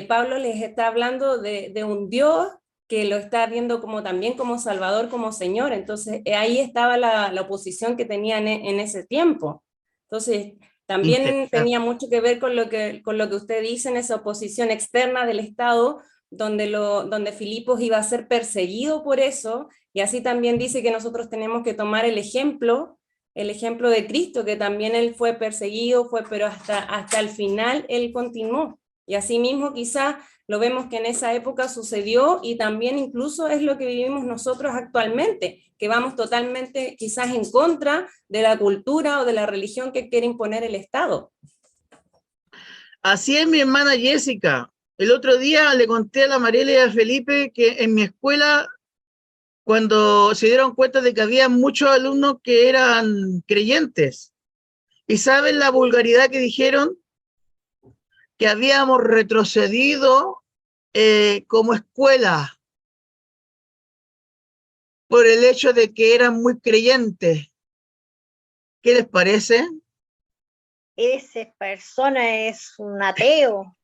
Pablo les está hablando de un Dios que lo está viendo como también como Salvador, como Señor. Entonces ahí estaba la oposición que tenían en ese tiempo. Entonces también tenía mucho que ver con lo que usted dice, en esa oposición externa del Estado, donde Filipos iba a ser perseguido por eso, y así también dice que nosotros tenemos que tomar el ejemplo de Cristo, que también él fue perseguido, pero hasta el final él continuó. Y así mismo quizás lo vemos que en esa época sucedió, y también incluso es lo que vivimos nosotros actualmente, que vamos totalmente quizás en contra de la cultura o de la religión que quiere imponer el Estado. Así es, mi hermana Jessica. El otro día le conté a la Mariela y a Felipe que en mi escuela, cuando se dieron cuenta de que había muchos alumnos que eran creyentes, ¿y saben la vulgaridad que dijeron? Que habíamos retrocedido como escuela por el hecho de que eran muy creyentes. ¿Qué les parece? Esa persona es un ateo.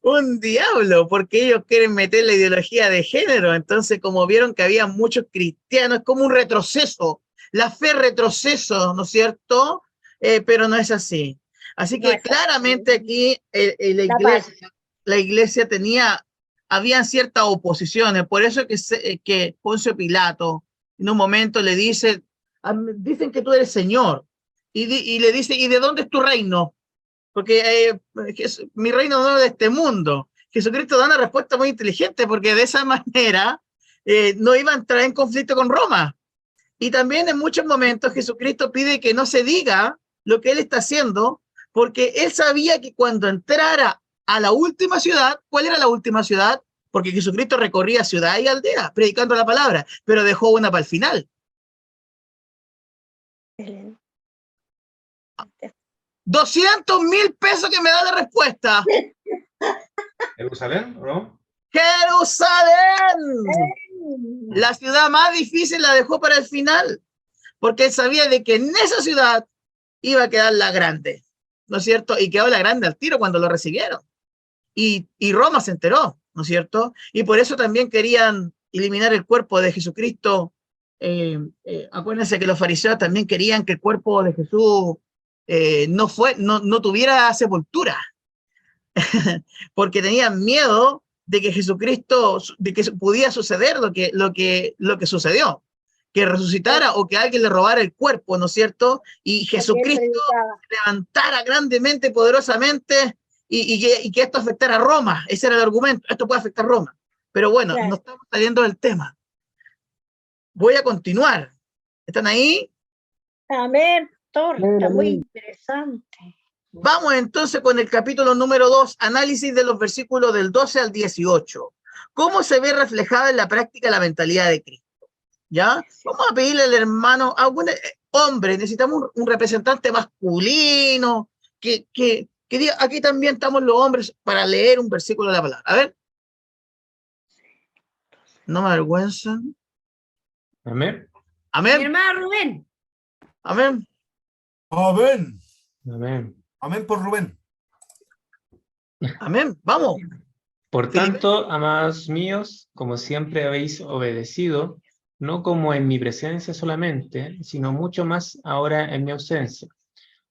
Un diablo, porque ellos quieren meter la ideología de género. Entonces, como vieron que había muchos cristianos, es como un retroceso, la fe retroceso, ¿no es cierto? Pero no es así. Así que no claramente así. Aquí la iglesia habían ciertas oposiciones, por eso que Poncio Pilato en un momento le dice, dicen que tú eres Señor, y le dice, ¿y de dónde es tu reino? Porque mi reino no es de este mundo. Jesucristo da una respuesta muy inteligente, porque de esa manera no iba a entrar en conflicto con Roma. Y también en muchos momentos Jesucristo pide que no se diga lo que él está haciendo, porque él sabía que cuando entrara a la última ciudad, ¿cuál era la última ciudad? Porque Jesucristo recorría ciudad y aldea predicando la palabra, pero dejó una para el final. 200,000 pesos que me da la respuesta. ¿Jerusalén o no? ¡Jerusalén! La ciudad más difícil la dejó para el final, porque él sabía de que en esa ciudad iba a quedar la grande, ¿no es cierto? Y quedó la grande al tiro cuando lo recibieron. Y Roma se enteró, ¿no es cierto? Y por eso también querían eliminar el cuerpo de Jesucristo. Acuérdense que los fariseos también querían que el cuerpo de Jesús no tuviera sepultura, porque tenían miedo de que Jesucristo, de que podía suceder lo que sucedió, que resucitara o que alguien le robara el cuerpo, ¿no es cierto? Y Jesucristo se levantara grandemente, poderosamente, y que esto afectara a Roma. Ese era el argumento, esto puede afectar a Roma. Pero bueno, Claro. no estamos saliendo del tema. Voy a continuar. ¿Están ahí? Amén, pastor, está muy Amén. interesante. Vamos entonces con el capítulo número 2, análisis de los versículos del 12 al 18. ¿Cómo se ve reflejada en la práctica la mentalidad de Cristo? ¿Ya? Vamos a pedirle al hermano, a un hombre, necesitamos un representante masculino, que diga, aquí también estamos los hombres para leer un versículo de la palabra. A ver. No me avergüenzan. Amén. Mi Amén. hermano Rubén. Amén. Amén. Amén. Amén por Rubén. Amén. Vamos. Por tanto, amados míos, como siempre habéis obedecido, no como en mi presencia solamente, sino mucho más ahora en mi ausencia.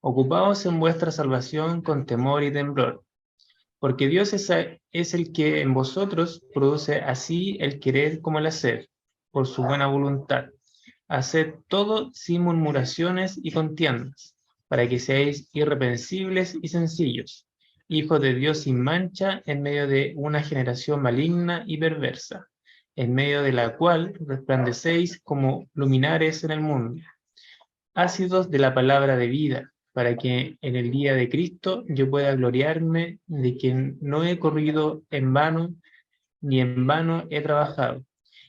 Ocupaos en vuestra salvación con temor y temblor, porque Dios es el que en vosotros produce así el querer como el hacer, por su buena voluntad. Haced todo sin murmuraciones y contiendas, para que seáis irreprensibles y sencillos, hijos de Dios sin mancha en medio de una generación maligna y perversa, en medio de la cual resplandecéis como luminares en el mundo, ácidos de la palabra de vida, para que en el día de Cristo yo pueda gloriarme de que no he corrido en vano, ni en vano he trabajado.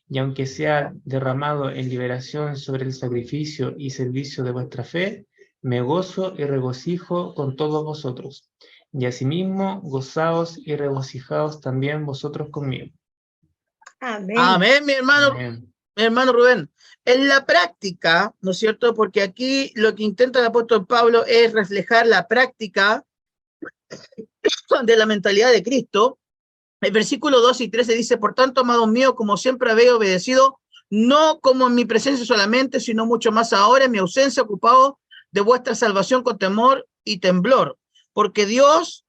Y aunque sea derramado en liberación sobre el sacrificio y servicio de vuestra fe, me gozo y regocijo con todos vosotros. Y asimismo, gozaos y regocijaos también vosotros conmigo. Amén. Amén, mi hermano. Amén. Mi hermano Rubén. En la práctica, ¿no es cierto? Porque aquí lo que intenta el apóstol Pablo es reflejar la práctica de la mentalidad de Cristo. El versículo 2 y 13 dice, por tanto, amados míos, como siempre habéis obedecido, no como en mi presencia solamente, sino mucho más ahora en mi ausencia, ocupado de vuestra salvación con temor y temblor, porque Dios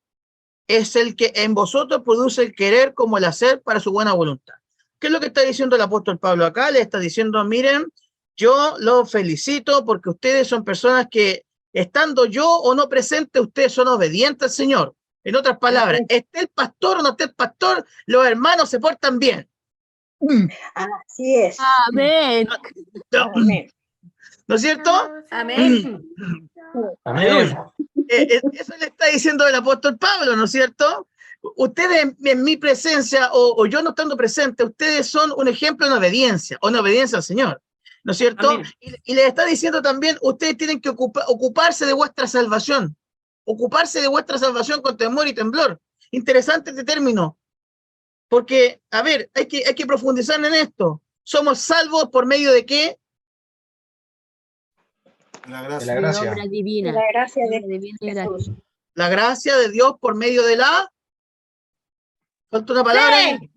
es el que en vosotros produce el querer como el hacer para su buena voluntad. ¿Qué es lo que está diciendo el apóstol Pablo acá? Le está diciendo, miren, yo los felicito porque ustedes son personas que, estando yo o no presente, ustedes son obedientes al Señor. En otras palabras, esté el pastor o no esté el pastor, los hermanos se portan bien. Así es. Amén. Amén. ¿No es cierto? Amén. Amén. Eso le está diciendo el apóstol Pablo, ¿no es cierto? Ustedes en mi presencia o yo no estando presente, ustedes son un ejemplo en obediencia al Señor, ¿no es cierto? Y les está diciendo también, ustedes tienen que ocuparse de vuestra salvación, con temor y temblor. Interesante este término, porque, a ver, hay que profundizar en esto. ¿Somos salvos por medio de qué? La De gracia. la gracia. Obra divina. La gracia de Divina y Jesús. gracia. La gracia de Dios por medio de la... ¿Falta una palabra ahí?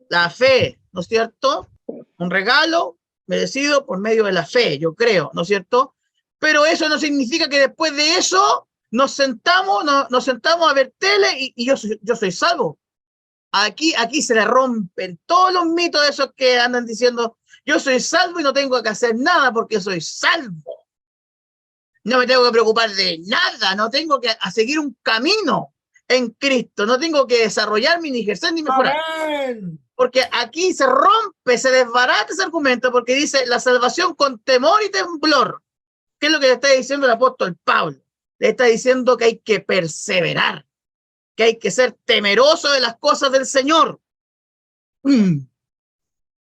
La fe, ¿no es cierto? Un regalo merecido por medio de la fe, yo creo, ¿no es cierto? Pero eso no significa que después de eso nos sentamos a ver tele y yo soy salvo. Aquí se le rompen todos los mitos de esos que andan diciendo, yo soy salvo y no tengo que hacer nada porque soy salvo. No me tengo que preocupar de nada, no tengo que seguir un camino en Cristo, no tengo que desarrollarme, ni ejercer, ni mejorar. Amén. Porque aquí se rompe, se desbarata ese argumento, porque dice la salvación con temor y temblor. ¿Qué es lo que le está diciendo el apóstol Pablo? Le está diciendo que hay que perseverar, que hay que ser temeroso de las cosas del Señor.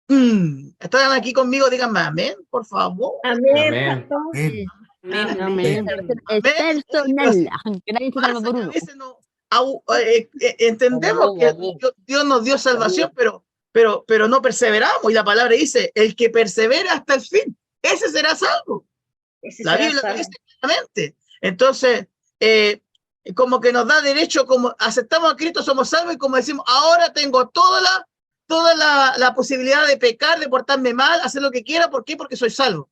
¿Están aquí conmigo? Díganme amén, por favor. Amén, Amén. pastor. Amén. Amén. Es personal. Que nadie se salva por A uno. veces entendemos que Dios nos dio salvación, pero no perseveramos. Y la palabra dice, el que persevera hasta el fin, ese será salvo. Ese La será Biblia lo salvo. dice claramente. Entonces, como que nos da derecho, como aceptamos a Cristo, somos salvos, y como decimos, ahora tengo toda la posibilidad de pecar, de portarme mal, hacer lo que quiera. ¿Por qué? Porque soy salvo.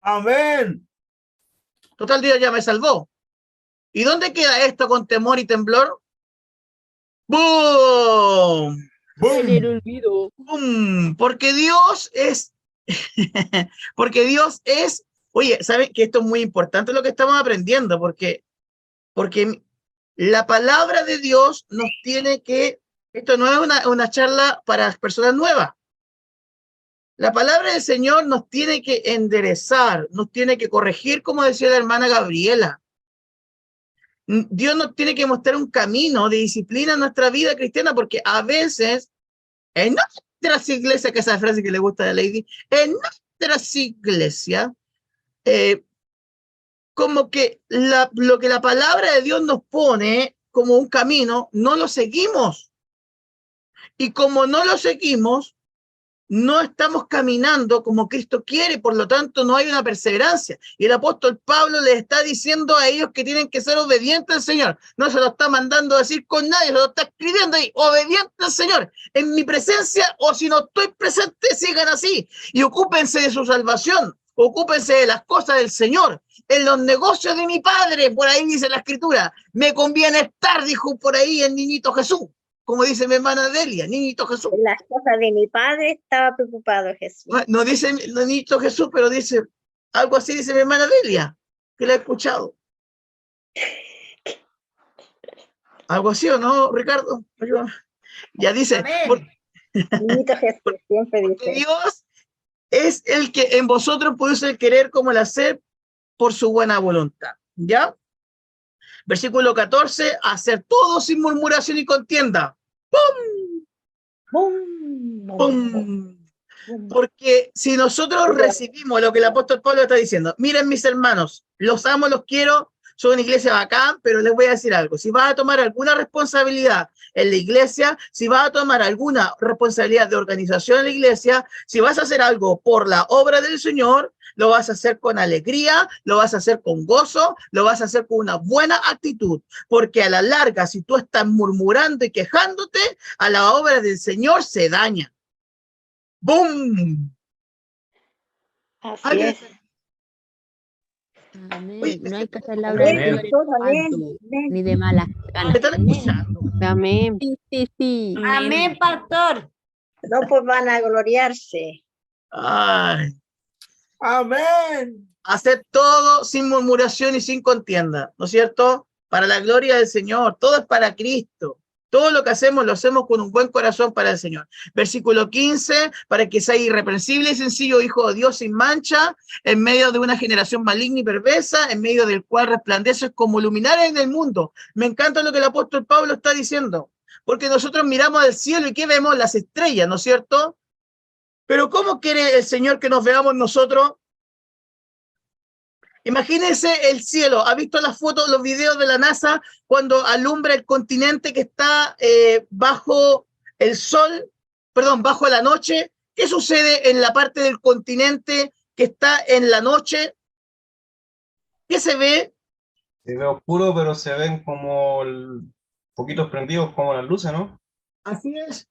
Amén. Total, Dios ya me salvó. ¿Y dónde queda esto con temor y temblor? ¡Bum! En el olvido. ¡Bum! Porque Dios es... Oye, ¿saben que esto es muy importante lo que estamos aprendiendo? Porque La palabra de Dios nos tiene que, esto no es una charla para personas nuevas. La palabra del Señor nos tiene que enderezar, nos tiene que corregir, como decía la hermana Gabriela. Dios nos tiene que mostrar un camino de disciplina en nuestra vida cristiana, porque a veces, en nuestras iglesias, que esa frase que le gusta a la Lady, en nuestras iglesias, como que lo que la palabra de Dios nos pone como un camino, no lo seguimos. Y como no lo seguimos, no estamos caminando como Cristo quiere, por lo tanto no hay una perseverancia. Y el apóstol Pablo les está diciendo a ellos que tienen que ser obedientes al Señor. No se lo está mandando a decir con nadie, se lo está escribiendo ahí, obediente al Señor. En mi presencia, o si no estoy presente, sigan así. Y ocúpense de su salvación, ocúpense de las cosas del Señor. En los negocios de mi Padre, por ahí dice la Escritura, me conviene estar, dijo por ahí el niñito Jesús. Como dice mi hermana Delia, niñito Jesús. En las cosas de mi padre estaba preocupado Jesús. No dice niñito Jesús, pero dice algo así, dice mi hermana Delia, que la he escuchado. Algo así, ¿o no, Ricardo? Ya dice. Niñito Jesús, siempre dice. Dios es el que en vosotros produce el querer como el hacer por su buena voluntad. ¿Ya? Versículo 14, hacer todo sin murmuración y contienda. ¡Pum! ¡Bum! ¡Pum! Porque si nosotros recibimos lo que el apóstol Pablo está diciendo, miren mis hermanos, los amo, los quiero, son una iglesia bacán, pero les voy a decir algo, si vas a tomar alguna responsabilidad en la iglesia, si vas a tomar alguna responsabilidad de organización en la iglesia, si vas a hacer algo por la obra del Señor, lo vas a hacer con alegría, lo vas a hacer con gozo, lo vas a hacer con una buena actitud, porque a la larga, si tú estás murmurando y quejándote, a la obra del Señor se daña. ¡Bum! Así es. Amén. Oye, No hay que hacer la obra del Señor en espanto, ni de malas ganas. ¿Me están escuchando? Amén. Sí. Amén, pastor. No pues van a gloriarse. Ay. Amén. Hacer todo sin murmuración y sin contienda, ¿no es cierto? Para la gloria del Señor, todo es para Cristo. Todo lo que hacemos lo hacemos con un buen corazón para el Señor. Versículo 15, para que sea irreprensible y sencillo hijo de Dios sin mancha, en medio de una generación maligna y perversa, en medio del cual resplandeces como luminares en el mundo. Me encanta lo que el apóstol Pablo está diciendo, porque nosotros miramos al cielo y ¿qué vemos? Las estrellas, ¿no es cierto? Pero ¿cómo quiere el Señor que nos veamos nosotros? Imagínense el cielo. ¿Ha visto las fotos, los videos de la NASA cuando alumbra el continente que está bajo el sol, perdón, bajo la noche? ¿Qué sucede en la parte del continente que está en la noche? ¿Qué se ve? Se ve oscuro, pero se ven como poquitos prendidos como las luces, ¿no? Así es.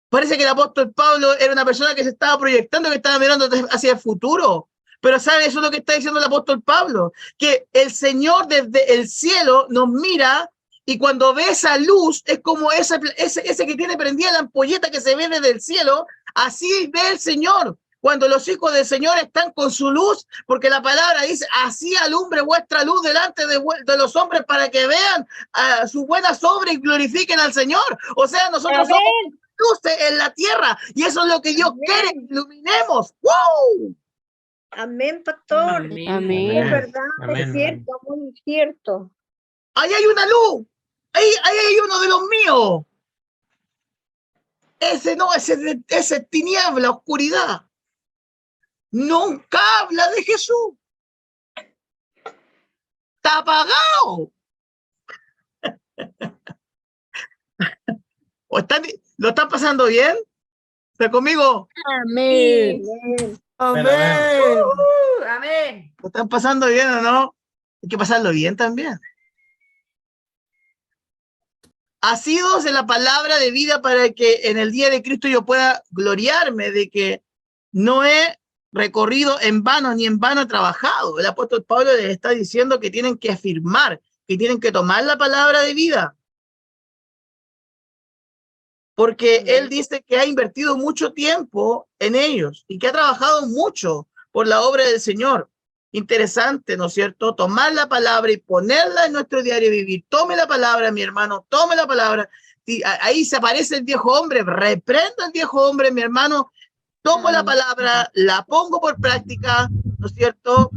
Parece que el apóstol Pablo era una persona que se estaba proyectando, que estaba mirando hacia el futuro. Pero ¿sabe? Eso es lo que está diciendo el apóstol Pablo, que el Señor desde el cielo nos mira y cuando ve esa luz, es como ese que tiene prendida la ampolleta que se ve desde el cielo, así ve el Señor. Cuando los hijos del Señor están con su luz, porque la palabra dice, así alumbre vuestra luz delante de los hombres para que vean sus buenas obras y glorifiquen al Señor. O sea, nosotros somos luces en la tierra y eso es lo que Dios quiere, que iluminemos. ¡Wow! Amén, pastor. Amén. Es verdad, Amén. es cierto, muy cierto. Ahí hay una luz. Ahí hay uno de los míos. Ese no, ese es tiniebla, oscuridad. Nunca habla de Jesús. Está apagado. ¿Lo están pasando bien? ¿Está conmigo? Amén. Amén. Amén. ¿Lo están pasando bien o no? Hay que pasarlo bien también. Asidos de la palabra de vida para que en el día de Cristo yo pueda gloriarme de que no he recorrido en vano ni en vano he trabajado. El apóstol Pablo les está diciendo que tienen que afirmar, que tienen que tomar la palabra de vida. Porque él dice que ha invertido mucho tiempo en ellos y que ha trabajado mucho por la obra del Señor. interesante, ¿no es cierto? Tomar la palabra y ponerla en nuestro diario vivir. Tome la palabra, mi hermano, tome la palabra. Y ahí se aparece el viejo hombre, reprendo al viejo hombre, mi hermano, tomo la palabra, la pongo por práctica, ¿no es cierto?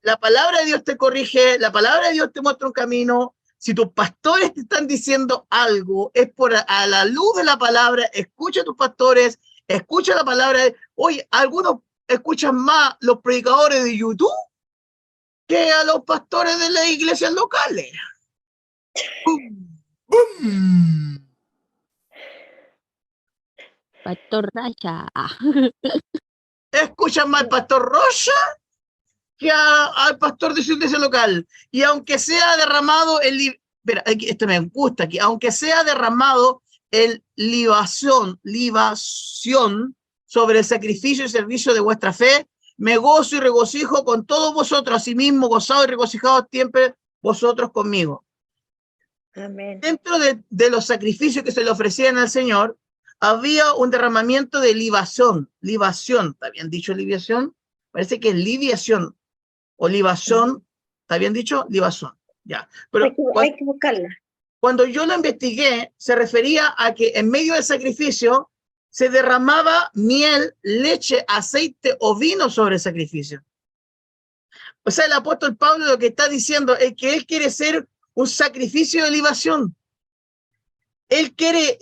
La palabra de Dios te corrige, la palabra de Dios te muestra un camino. Si tus pastores te están diciendo algo, es por a la luz de la palabra. Escucha a tus pastores, escucha la palabra. Oye, algunos escuchan más los predicadores de YouTube que a los pastores de las iglesias locales. Pastor Raya. Escuchan más al pastor Rocha que al pastor de su iglesia local. Y aunque sea derramado esto me gusta aquí, aunque sea derramado el libación sobre el sacrificio y servicio de vuestra fe, me gozo y regocijo con todos vosotros, asimismo gozados y regocijados siempre vosotros conmigo. Amén. Dentro de los sacrificios que se le ofrecían al Señor, había un derramamiento de libación. ¿Está bien dicho libación? Parece que es libación o libación. ¿Está bien dicho? Libación. Ya. Pero hay que buscarla. Cuando yo lo investigué, se refería a que en medio del sacrificio se derramaba miel, leche, aceite o vino sobre el sacrificio. O sea, el apóstol Pablo lo que está diciendo es que él quiere ser un sacrificio de libación. Él quiere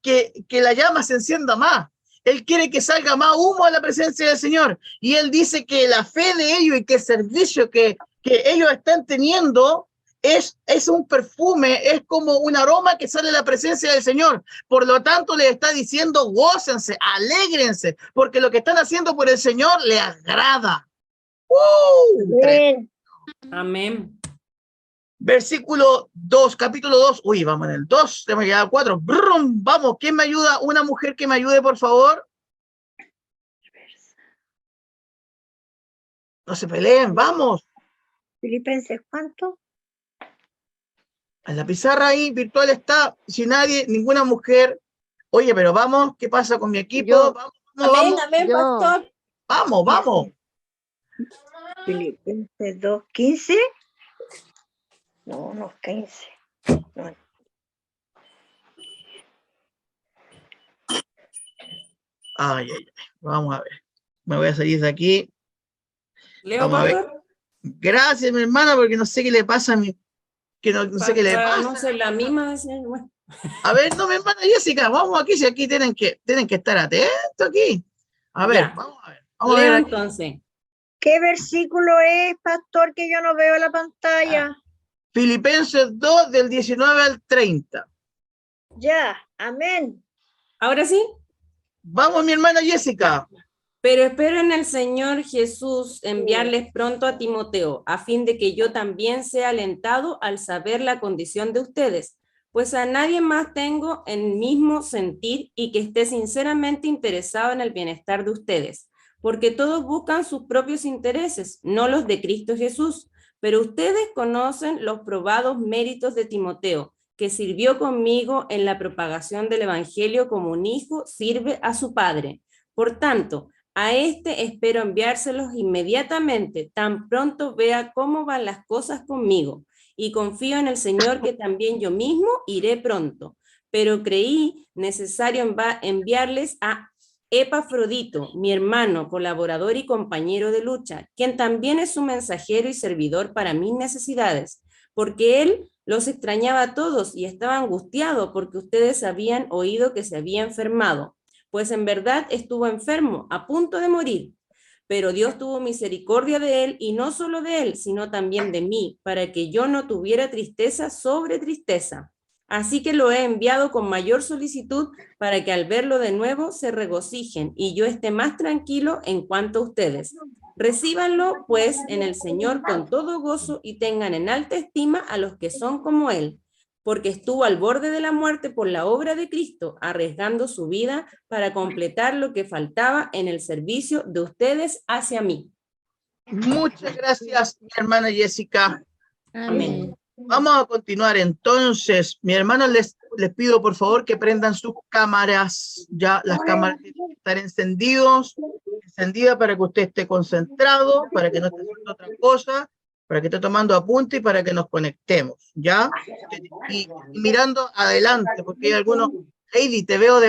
que la llama se encienda más. Él quiere que salga más humo a la presencia del Señor. Y él dice que la fe de ellos y que el servicio que ellos están teniendo es un perfume, es como un aroma que sale de la presencia del Señor. Por lo tanto, les está diciendo, gócense, alégrense, porque lo que están haciendo por el Señor le agrada. Amén. Amén. Versículo 2, capítulo 2. Uy, vamos en el 2, tenemos que llegar al 4. Brum, vamos, ¿quién me ayuda? Una mujer que me ayude, por favor. No se peleen, vamos. Filipenses, ¿cuánto? En la pizarra ahí virtual está, si nadie, ninguna mujer. Oye, pero vamos, ¿qué pasa con mi equipo? Vamos, Amén, pastor. Vamos. Filipenses 2, 15. No, 15. No. Ay. Vamos a ver. Me voy a salir de aquí. Leo, pastor. Gracias, mi hermana, porque no sé qué le pasa a mi... Que no sé qué le pasa. No sé, la misma. A ver, no, mi hermana Jessica, vamos aquí, si aquí tienen que estar atentos aquí. A ver, ya. vamos a ver. Leo entonces. ¿Qué versículo es, pastor, que yo no veo en la pantalla? Filipenses 2, del 19 al 30. Ya, amén. ¿Ahora sí? Vamos, mi hermana Jessica. Pero espero en el Señor Jesús enviarles pronto a Timoteo, a fin de que yo también sea alentado al saber la condición de ustedes, pues a nadie más tengo el mismo sentir y que esté sinceramente interesado en el bienestar de ustedes, porque todos buscan sus propios intereses, no los de Cristo Jesús, pero ustedes conocen los probados méritos de Timoteo, que sirvió conmigo en la propagación del Evangelio como un hijo sirve a su padre. Por tanto, a este espero enviárselos inmediatamente, tan pronto vea cómo van las cosas conmigo, y confío en el Señor que también yo mismo iré pronto. Pero creí necesario enviarles a Epafrodito, mi hermano, colaborador y compañero de lucha, quien también es un mensajero y servidor para mis necesidades, porque él los extrañaba a todos y estaba angustiado porque ustedes habían oído que se había enfermado. Pues en verdad estuvo enfermo, a punto de morir. Pero Dios tuvo misericordia de él, y no solo de él, sino también de mí, para que yo no tuviera tristeza sobre tristeza. Así que lo he enviado con mayor solicitud, para que al verlo de nuevo se regocijen, y yo esté más tranquilo en cuanto a ustedes. Recíbanlo, pues, en el Señor con todo gozo, y tengan en alta estima a los que son como él, porque estuvo al borde de la muerte por la obra de Cristo, arriesgando su vida para completar lo que faltaba en el servicio de ustedes hacia mí. Muchas gracias, mi hermana Jessica. Amén. Vamos a continuar entonces. Mi hermano, les pido por favor que prendan sus cámaras. Ya las cámaras tienen que estar encendidos. encendida para que usted esté concentrado, para que no esté haciendo otra cosa, para que esté tomando apunte y para que nos conectemos, ¿ya? Y mirando adelante, porque hay algunos, Lady, te veo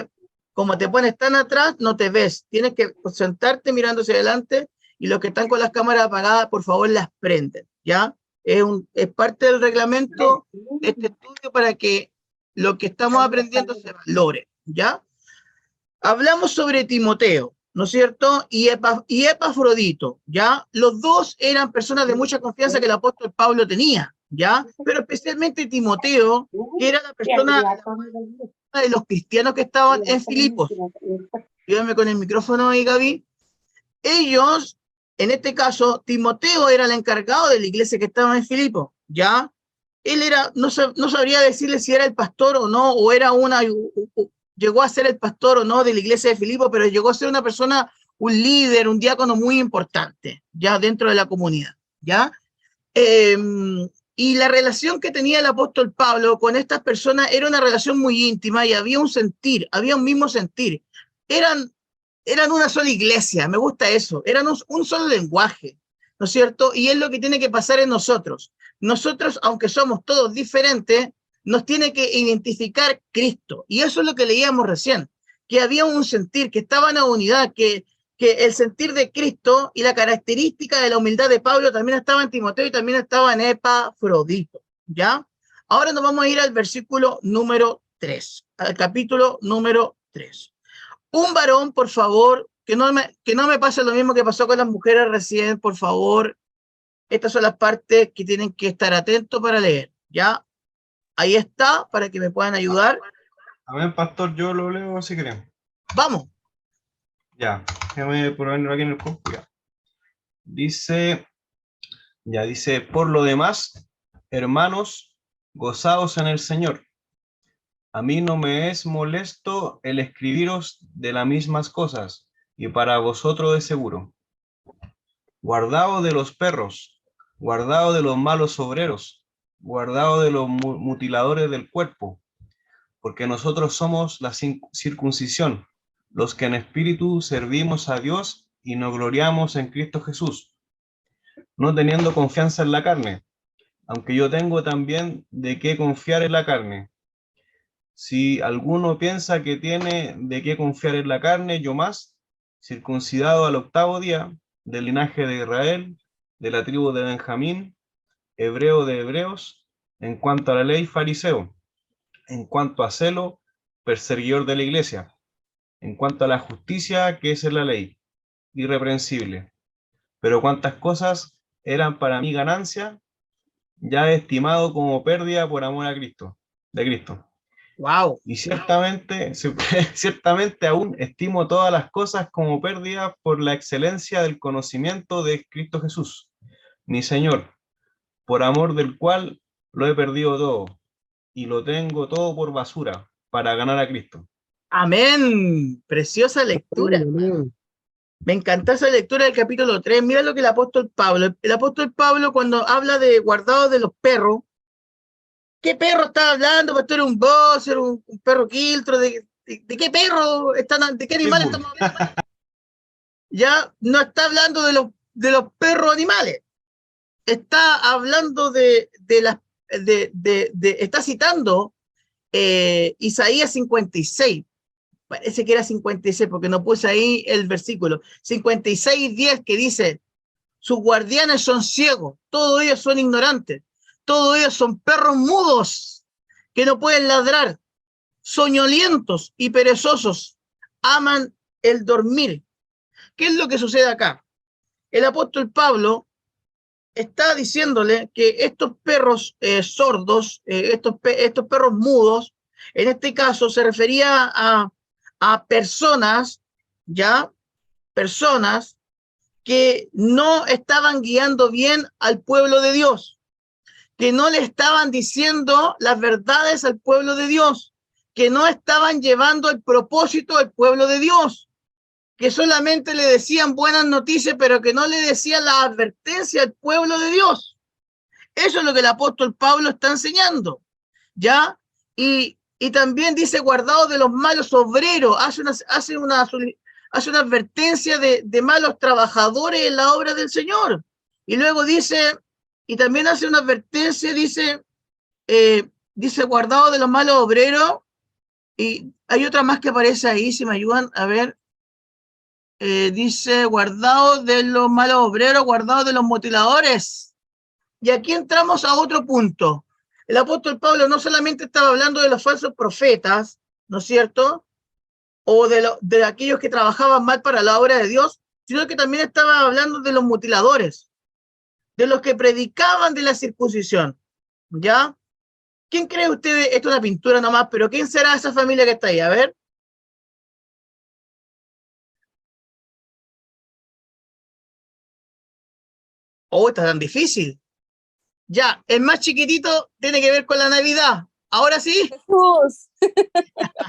como te pones tan atrás, no te ves. Tienes que sentarte mirando hacia adelante y los que están con las cámaras apagadas, por favor, las prenden, ¿ya? Es parte del reglamento de este estudio para que lo que estamos aprendiendo se valore, ¿ya? Hablamos sobre Timoteo, ¿no es cierto? Y Epafrodito, ¿ya? Los dos eran personas de mucha confianza que el apóstol Pablo tenía, ¿ya? Pero especialmente Timoteo, que era la persona de los cristianos que estaban en Filipos. Ayúdame con el micrófono ahí, Gaby. Ellos, en este caso, Timoteo era el encargado de la iglesia que estaba en Filipos, ¿ya? Él era, no sabría decirle si era el pastor o no, o era llegó a ser el pastor o no de la iglesia de Filipos, pero llegó a ser una persona, un líder, un diácono muy importante, ya dentro de la comunidad, ¿ya? Y la relación que tenía el apóstol Pablo con estas personas era una relación muy íntima y había un sentir, había un mismo sentir. Eran una sola iglesia, me gusta eso, eran un solo lenguaje, ¿no es cierto? Y es lo que tiene que pasar en nosotros. Nosotros, aunque somos todos diferentes, nos tiene que identificar Cristo. Y eso es lo que leíamos recién, que había un sentir, que estaba en la unidad, que el sentir de Cristo y la característica de la humildad de Pablo también estaba en Timoteo y también estaba en Epafrodito, ¿ya? Ahora nos vamos a ir al versículo número 3, al capítulo número 3. Un varón, por favor, que no me pase lo mismo que pasó con las mujeres recién, por favor. Estas son las partes que tienen que estar atentos para leer, ¿ya? Ahí está, para que me puedan ayudar. A ver, pastor, yo lo leo si quieren. ¡Vamos! Ya, déjame ponerlo aquí en el compu. Dice, por lo demás, hermanos, gozaos en el Señor. A mí no me es molesto el escribiros de las mismas cosas, y para vosotros de seguro. Guardaos de los perros, guardaos de los malos obreros, guardaos de los mutiladores del cuerpo, porque nosotros somos la circuncisión, los que en espíritu servimos a Dios y nos gloriamos en Cristo Jesús, no teniendo confianza en la carne, aunque yo tengo también de qué confiar en la carne. Si alguno piensa que tiene de qué confiar en la carne, yo más, circuncidado al 8º día, del linaje de Israel, de la tribu de Benjamín, hebreo de hebreos, en cuanto a la ley, fariseo, en cuanto a celo, perseguidor de la iglesia, en cuanto a la justicia que es en la ley, irreprensible. Pero cuantas cosas eran para mí ganancia, ya he estimado como pérdida por amor a Cristo, de Cristo. Wow. Y ciertamente aún estimo todas las cosas como pérdida por la excelencia del conocimiento de Cristo Jesús, mi Señor, por amor del cual lo he perdido todo, y lo tengo todo por basura, para ganar a Cristo. Amén. Preciosa lectura. Me encantó esa lectura del capítulo 3. Mira lo que el apóstol Pablo, cuando habla de guardados de los perros, ¿qué perro está hablando? Pastor, un boxer, un perro quiltro, ¿de qué perro están, de qué animal estamos hablando? Ya no está hablando de los perros animales. Está hablando está citando Isaías 56. Parece que era 56, porque no puse ahí el versículo. 56:10, que dice, sus guardianes son ciegos, todos ellos son ignorantes. Todos ellos son perros mudos que no pueden ladrar, soñolientos y perezosos, aman el dormir. ¿Qué es lo que sucede acá? El apóstol Pablo está diciéndole que estos perros sordos, estos perros mudos, en este caso se refería a personas, ¿ya? Personas que no estaban guiando bien al pueblo de Dios, que no le estaban diciendo las verdades al pueblo de Dios, que no estaban llevando el propósito al pueblo de Dios, que solamente le decían buenas noticias, pero que no le decían la advertencia al pueblo de Dios. Eso es lo que el apóstol Pablo está enseñando, ¿ya? Y también dice guardado de los malos obreros, hace hace una advertencia de malos trabajadores en la obra del Señor. Y luego dice, y también hace una advertencia, dice, guardado de los malos obreros, y hay otra más que aparece ahí, si me ayudan a ver. Dice, guardado de los malos obreros, guardado de los mutiladores. Y aquí entramos a otro punto. El apóstol Pablo no solamente estaba hablando de los falsos profetas, ¿no es cierto? O de aquellos que trabajaban mal para la obra de Dios, sino que también estaba hablando de los mutiladores, de los que predicaban de la circuncisión. ¿Ya? ¿Quién cree usted? Esto es una pintura nomás, pero ¿quién será esa familia que está ahí? A ver. Oh, está tan difícil. Ya, el más chiquitito tiene que ver con la Navidad. ¿Ahora sí? Jesús.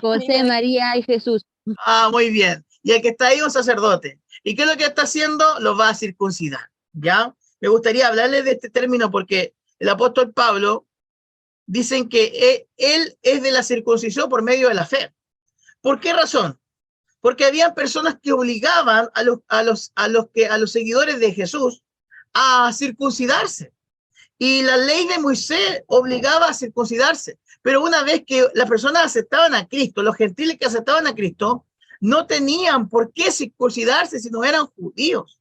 José, María y Jesús. Ah, muy bien. Y el que está ahí, un sacerdote. ¿Y qué es lo que está haciendo? Lo va a circuncidar. ¿Ya? Me gustaría hablarles de este término porque el apóstol Pablo dicen que él es de la circuncisión por medio de la fe. ¿Por qué razón? Porque había personas que obligaban a los seguidores de Jesús a circuncidarse. Y la ley de Moisés obligaba a circuncidarse. Pero una vez que las personas aceptaban a Cristo, los gentiles que aceptaban a Cristo, no tenían por qué circuncidarse si no eran judíos.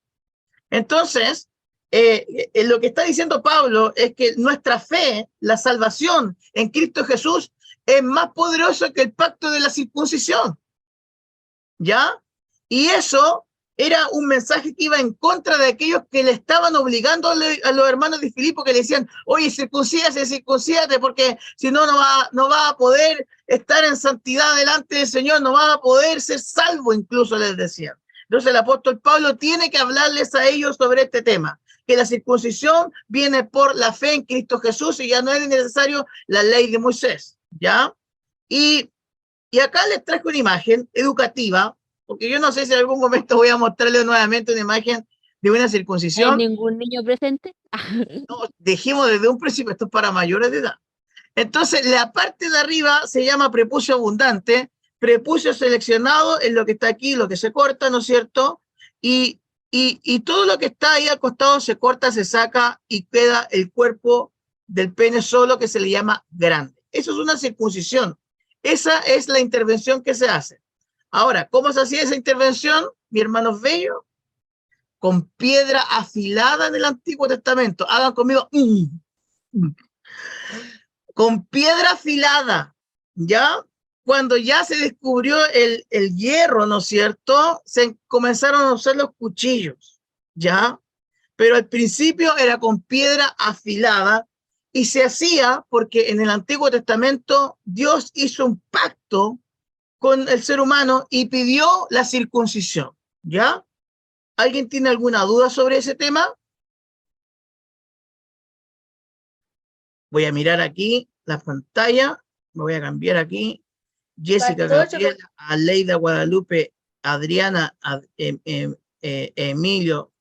Entonces, lo que está diciendo Pablo es que nuestra fe, la salvación en Cristo Jesús, es más poderosa que el pacto de la circuncisión. ¿Ya? Y eso era un mensaje que iba en contra de aquellos que le estaban obligando a los hermanos de Filipo, que le decían, oye, circuncídate, porque si no, no va a poder estar en santidad delante del Señor, no va a poder ser salvo, incluso les decían. Entonces el apóstol Pablo tiene que hablarles a ellos sobre este tema, que la circuncisión viene por la fe en Cristo Jesús y ya no es necesario la ley de Moisés, ¿ya? Y acá les traje una imagen educativa, porque yo no sé si en algún momento voy a mostrarles nuevamente una imagen de una circuncisión. ¿Hay ningún niño presente? No, dijimos desde un principio, esto es para mayores de edad. Entonces, la parte de arriba se llama prepucio abundante, prepucio seleccionado es lo que está aquí, lo que se corta, ¿no es cierto? Y todo lo que está ahí al costado se corta, se saca y queda el cuerpo del pene solo, que se le llama grande. Eso es una circuncisión. Esa es la intervención que se hace. Ahora, ¿cómo se hacía esa intervención, mi hermanos bellos? Con piedra afilada en el Antiguo Testamento. Hagan conmigo. Con piedra afilada, ¿ya? Cuando ya se descubrió el hierro, ¿no es cierto? Se comenzaron a usar los cuchillos, ¿ya? Pero al principio era con piedra afilada y se hacía porque en el Antiguo Testamento Dios hizo un pacto con el ser humano y pidió la circuncisión, ¿ya? ¿Alguien tiene alguna duda sobre ese tema? Voy a mirar aquí la pantalla, me voy a cambiar aquí. Jessica, Gabriela, Aleida, Guadalupe, Adriana, Emilio,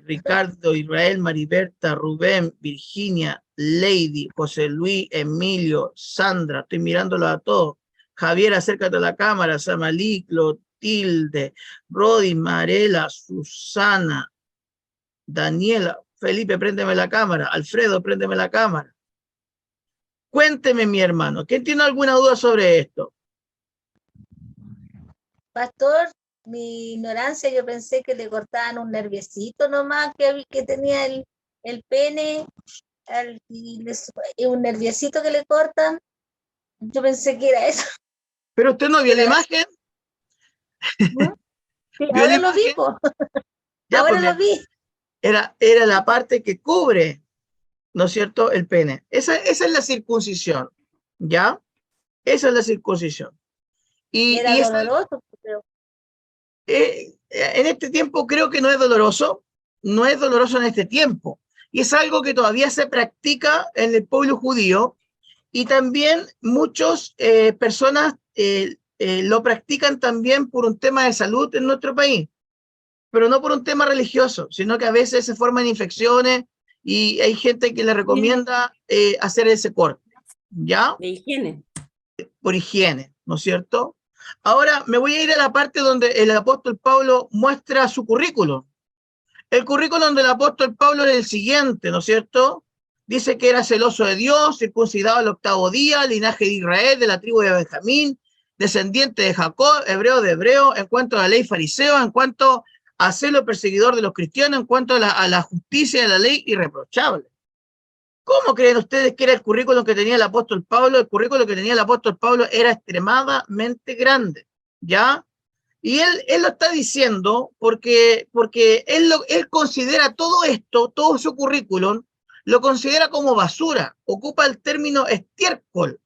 Ricardo, Israel, Mariberta, Rubén, Virginia, Lady, José Luis, Emilio, Sandra, estoy mirándolo a todos. Javier, acércate a la cámara. Samalí, Clotilde, Rodi, Marela, Susana, Daniela, Felipe, préndeme la cámara. Alfredo, préndeme la cámara. Cuénteme, mi hermano, ¿quién tiene alguna duda sobre esto? Pastor, mi ignorancia, yo pensé que le cortaban un nerviecito nomás que tenía el pene, y un nerviecito que le cortan. Yo pensé que era eso. ¿Pero usted no vio la imagen? Sí, ahora lo vi, ahora lo vi. Era la parte que cubre, ¿no es cierto?, el pene. Esa es la circuncisión, ¿ya? Esa es la circuncisión. Era doloroso, creo. En este tiempo creo que no es doloroso en este tiempo. Y es algo que todavía se practica en el pueblo judío y también muchas personas lo practican también por un tema de salud en nuestro país, pero no por un tema religioso, sino que a veces se forman infecciones y hay gente que le recomienda hacer ese corte, ¿ya? De higiene. Por higiene, ¿no es cierto? Ahora me voy a ir a la parte donde el apóstol Pablo muestra su currículum. El currículum del apóstol Pablo es el siguiente, ¿no es cierto? Dice que era celoso de Dios, circuncidado al 8º día, linaje de Israel, de la tribu de Benjamín, descendiente de Jacob, hebreo de hebreo, en cuanto a la ley fariseo, en cuanto a celo perseguidor de los cristianos, en cuanto a la justicia de la ley irreprochable. ¿Cómo creen ustedes que era el currículum que tenía el apóstol Pablo? El currículum que tenía el apóstol Pablo era extremadamente grande, ¿ya? Y él lo está diciendo porque él considera todo esto, todo su currículum, lo considera como basura, ocupa el término estiércol.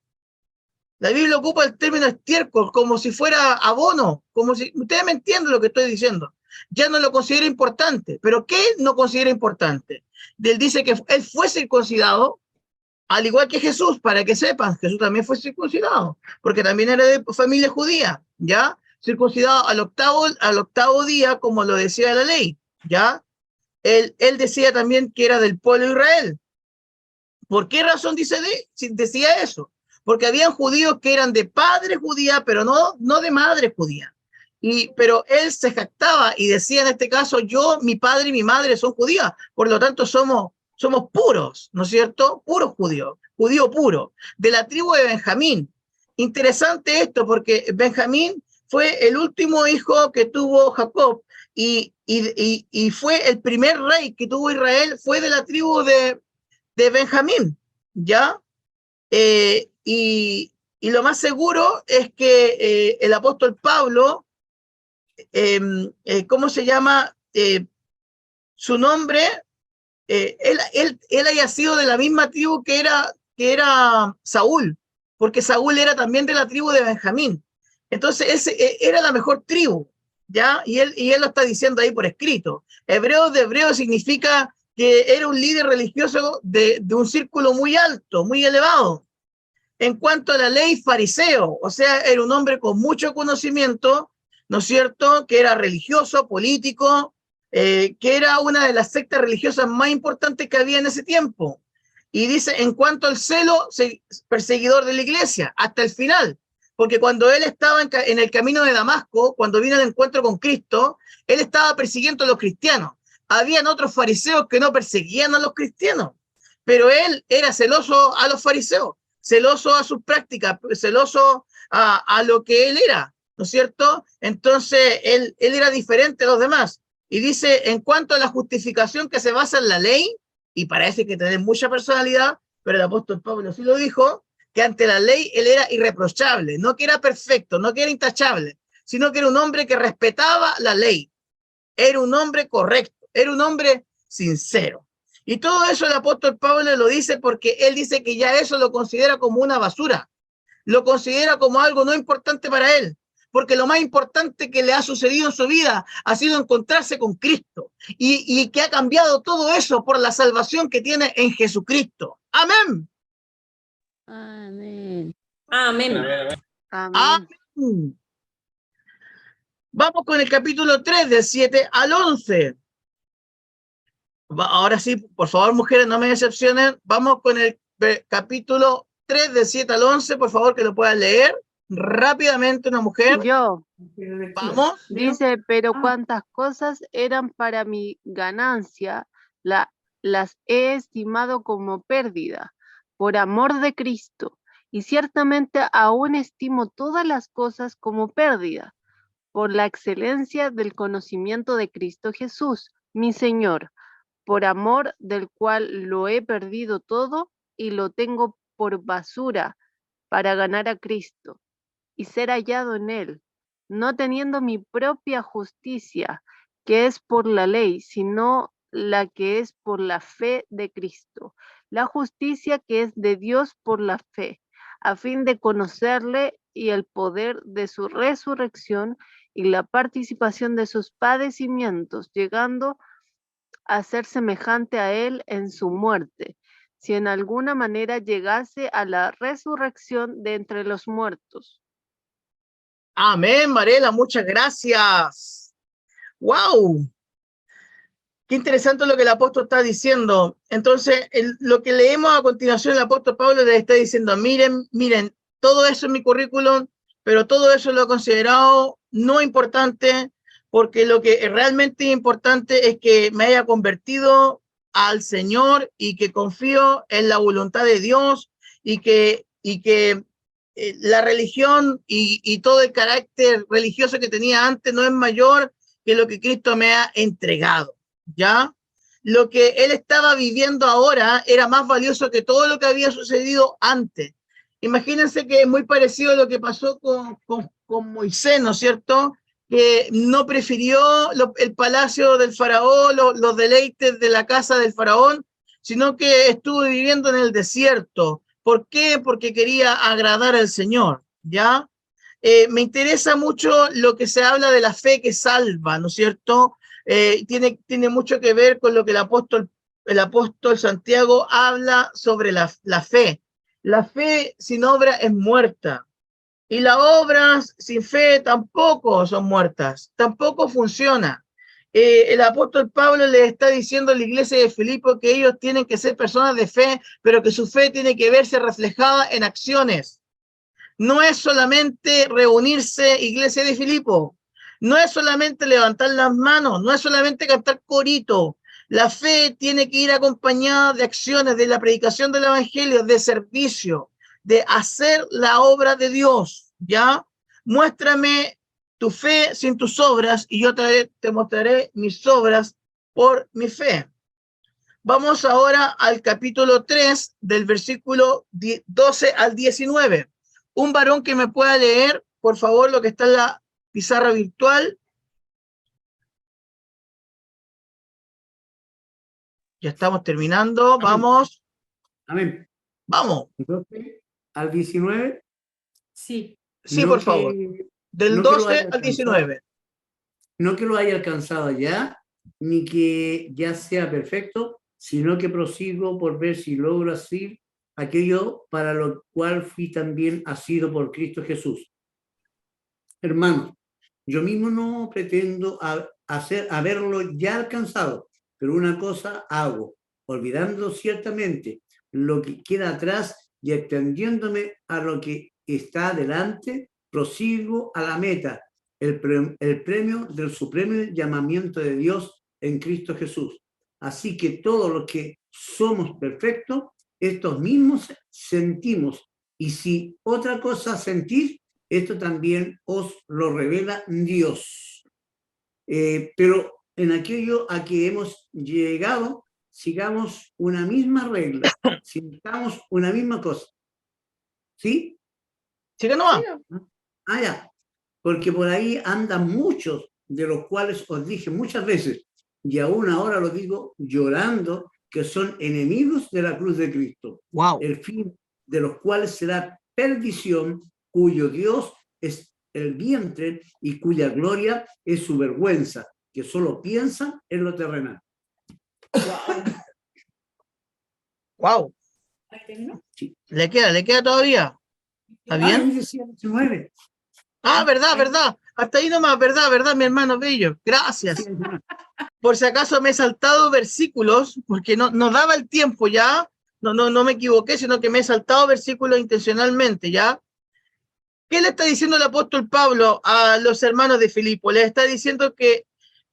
La Biblia ocupa el término estiércol como si fuera abono, como si, ustedes me entienden lo que estoy diciendo. Ya no lo considera importante, pero ¿qué no considera importante? Él dice que él fue circuncidado, al igual que Jesús, para que sepan, Jesús también fue circuncidado, porque también era de familia judía, ¿ya? Circuncidado al octavo día, como lo decía la ley, ¿ya? Él decía también que era del pueblo de Israel. ¿Por qué razón decía eso? Porque habían judíos que eran de padre judía, pero no de madre judía. Pero él se jactaba y decía en este caso, yo, mi padre y mi madre son judías, por lo tanto somos puros, ¿no es cierto? Puros judíos, judío puro, de la tribu de Benjamín. Interesante esto, porque Benjamín fue el último hijo que tuvo Jacob y fue el primer rey que tuvo Israel, fue de la tribu de Benjamín, ¿ya? Y lo más seguro es que el apóstol Pablo, ¿cómo se llama? Su nombre, él haya sido de la misma tribu que era Saúl, porque Saúl era también de la tribu de Benjamín. Entonces, ese era la mejor tribu, ¿ya? Y él lo está diciendo ahí por escrito. Hebreo de hebreo significa que era un líder religioso de un círculo muy alto, muy elevado. En cuanto a la ley, fariseo, o sea, era un hombre con mucho conocimiento, ¿no es cierto?, que era religioso, político, que era una de las sectas religiosas más importantes que había en ese tiempo. Y dice, en cuanto al celo, perseguidor de la iglesia, hasta el final. Porque cuando él estaba en el camino de Damasco, cuando vino al encuentro con Cristo, él estaba persiguiendo a los cristianos. Habían otros fariseos que no perseguían a los cristianos, pero él era celoso a los fariseos, celoso a sus prácticas, celoso a lo que él era, ¿no es cierto? Entonces, él era diferente a los demás. Y dice, en cuanto a la justificación que se basa en la ley, y parece que tiene mucha personalidad, pero el apóstol Pablo sí lo dijo, que ante la ley él era irreprochable, no que era perfecto, no que era intachable, sino que era un hombre que respetaba la ley, era un hombre correcto, era un hombre sincero. Y todo eso el apóstol Pablo lo dice porque él dice que ya eso lo considera como una basura, lo considera como algo no importante para él, porque lo más importante que le ha sucedido en su vida ha sido encontrarse con Cristo y que ha cambiado todo eso por la salvación que tiene en Jesucristo. Amén. Amén. Amén. Amén. Vamos con el capítulo 3, del 7 al 11. Ahora sí, por favor, mujeres, no me decepcionen. Vamos con el capítulo 3, del 7 al 11, por favor, que lo puedan leer rápidamente una mujer. Yo. Vamos. Dice, pero cuantas cosas eran para mi ganancia, las he estimado como pérdida, por amor de Cristo, y ciertamente aún estimo todas las cosas como pérdida, por la excelencia del conocimiento de Cristo Jesús, mi Señor, por amor del cual lo he perdido todo y lo tengo por basura para ganar a Cristo y ser hallado en él, no teniendo mi propia justicia, que es por la ley, sino la que es por la fe de Cristo, la justicia que es de Dios por la fe, a fin de conocerle y el poder de su resurrección y la participación de sus padecimientos, llegando a ser semejante a él en su muerte, si en alguna manera llegase a la resurrección de entre los muertos. Amén, Marela, muchas gracias. ¡Wow! Qué interesante lo que el apóstol está diciendo. Entonces, lo que leemos a continuación, el apóstol Pablo le está diciendo, miren, todo eso en mi currículum pero todo eso lo he considerado no importante, porque lo que es realmente importante es que me haya convertido al Señor y que confío en la voluntad de Dios y que la religión y todo el carácter religioso que tenía antes no es mayor que lo que Cristo me ha entregado, ¿ya? Lo que él estaba viviendo ahora era más valioso que todo lo que había sucedido antes. Imagínense que es muy parecido a lo que pasó con Moisés, ¿no es cierto? Que no prefirió el palacio del faraón, los deleites de la casa del faraón, sino que estuvo viviendo en el desierto. ¿Por qué? Porque quería agradar al Señor, ¿ya? Me interesa mucho lo que se habla de la fe que salva, ¿no es cierto? Tiene mucho que ver con lo que el apóstol Santiago habla sobre la fe. La fe sin obra es muerta. Y las obras sin fe tampoco son muertas, tampoco funciona. El apóstol Pablo le está diciendo a la iglesia de Filipo que ellos tienen que ser personas de fe, pero que su fe tiene que verse reflejada en acciones. No es solamente reunirse, iglesia de Filipo, no es solamente levantar las manos, no es solamente cantar corito. La fe tiene que ir acompañada de acciones, de la predicación del evangelio, de servicio, de hacer la obra de Dios, ¿ya? Muéstrame tu fe sin tus obras y yo te mostraré mis obras por mi fe. Vamos ahora al capítulo 3, del versículo 12 al 19. Un varón que me pueda leer, por favor, lo que está en la pizarra virtual. Ya estamos terminando, vamos. Amén. Vamos. 12 al 19. Sí. Sí, no por favor. Del 12 al 19. No que lo haya alcanzado ya, ni que ya sea perfecto, sino que prosigo por ver si logro hacer aquello para lo cual fui también asido por Cristo Jesús. Hermanos, yo mismo no pretendo haberlo ya alcanzado, pero una cosa hago, olvidando ciertamente lo que queda atrás y extendiéndome a lo que está adelante, prosigo a la meta, el premio del supremo llamamiento de Dios en Cristo Jesús. Así que todos los que somos perfectos, estos mismos sentimos, y si otra cosa sentís, esto también os lo revela Dios. Pero en aquello a que hemos llegado, sigamos una misma regla, sintamos una misma cosa. ¿Sí? Sí que no va. Ah, ya. Porque por ahí andan muchos, de los cuales os dije muchas veces, y aún ahora lo digo llorando, que son enemigos de la cruz de Cristo. Wow. El fin de los cuales será perdición, cuyo Dios es el vientre y cuya gloria es su vergüenza, que solo piensan en lo terrenal. Wow. Sí. ¿Le queda todavía? ¿Está bien? Ah, verdad. Hasta ahí nomás, verdad, mi hermano bello. Gracias. Por si acaso me he saltado versículos, porque no daba el tiempo ya. No me equivoqué, sino que me he saltado versículos intencionalmente, ¿ya? ¿Qué le está diciendo el apóstol Pablo a los hermanos de Filipo? Le está diciendo que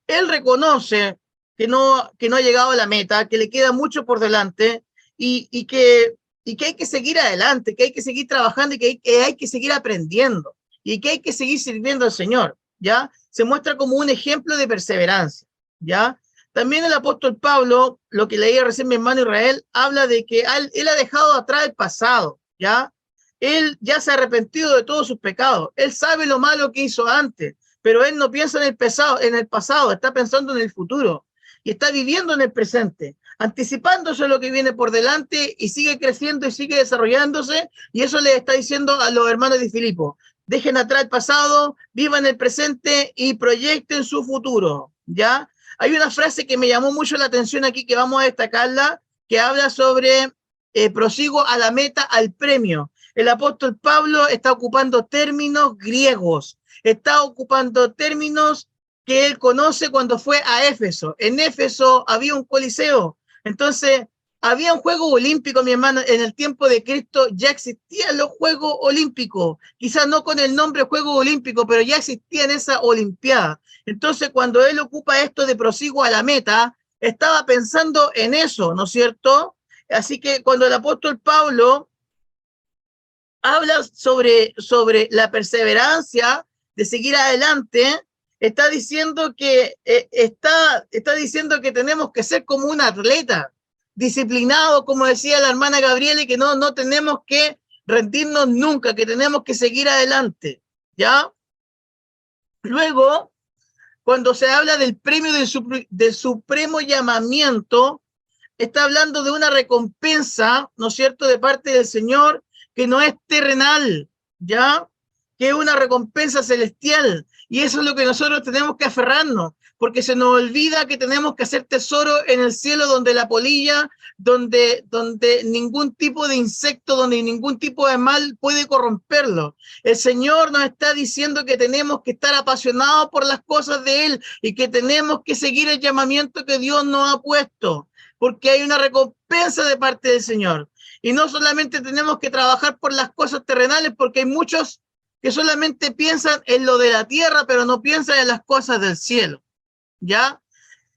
él reconoce que no ha llegado a la meta, que le queda mucho por delante y que hay que seguir adelante, que hay que seguir trabajando y que hay que seguir aprendiendo y que hay que seguir sirviendo al Señor, ¿ya? Se muestra como un ejemplo de perseverancia, ¿ya? También el apóstol Pablo, lo que leía recién mi hermano Israel, habla de que él ha dejado atrás el pasado, ¿ya? Él ya se ha arrepentido de todos sus pecados. Él sabe lo malo que hizo antes, pero él no piensa en el pasado, está pensando en el futuro y está viviendo en el presente, anticipándose a lo que viene por delante y sigue creciendo y sigue desarrollándose. Y eso le está diciendo a los hermanos de Filipo: dejen atrás el pasado, vivan el presente y proyecten su futuro, ¿ya? Hay una frase que me llamó mucho la atención aquí, que vamos a destacarla, que habla sobre prosigo a la meta, al premio. El apóstol Pablo está ocupando términos griegos, está ocupando términos que él conoce cuando fue a Éfeso. En Éfeso había un coliseo. Entonces, había un juego olímpico, mi hermano, en el tiempo de Cristo ya existían los Juegos Olímpicos, quizás no con el nombre Juego Olímpico, pero ya existían esa Olimpiada. Entonces, cuando él ocupa esto de prosigo a la meta, estaba pensando en eso, ¿no es cierto? Así que cuando el apóstol Pablo habla sobre la perseverancia de seguir adelante, está diciendo que está diciendo que tenemos que ser como un atleta, disciplinado, como decía la hermana Gabriela, y que no tenemos que rendirnos nunca, que tenemos que seguir adelante, ¿ya? Luego, cuando se habla del premio del supremo llamamiento, está hablando de una recompensa, ¿no es cierto?, de parte del Señor, que no es terrenal, ¿ya? Que es una recompensa celestial. Y eso es lo que nosotros tenemos que aferrarnos, porque se nos olvida que tenemos que hacer tesoro en el cielo, donde la polilla, donde ningún tipo de insecto, donde ningún tipo de mal puede corromperlo. El Señor nos está diciendo que tenemos que estar apasionados por las cosas de Él y que tenemos que seguir el llamamiento que Dios nos ha puesto, porque hay una recompensa de parte del Señor. Y no solamente tenemos que trabajar por las cosas terrenales, porque hay muchos que solamente piensan en lo de la tierra, pero no piensan en las cosas del cielo, ¿ya?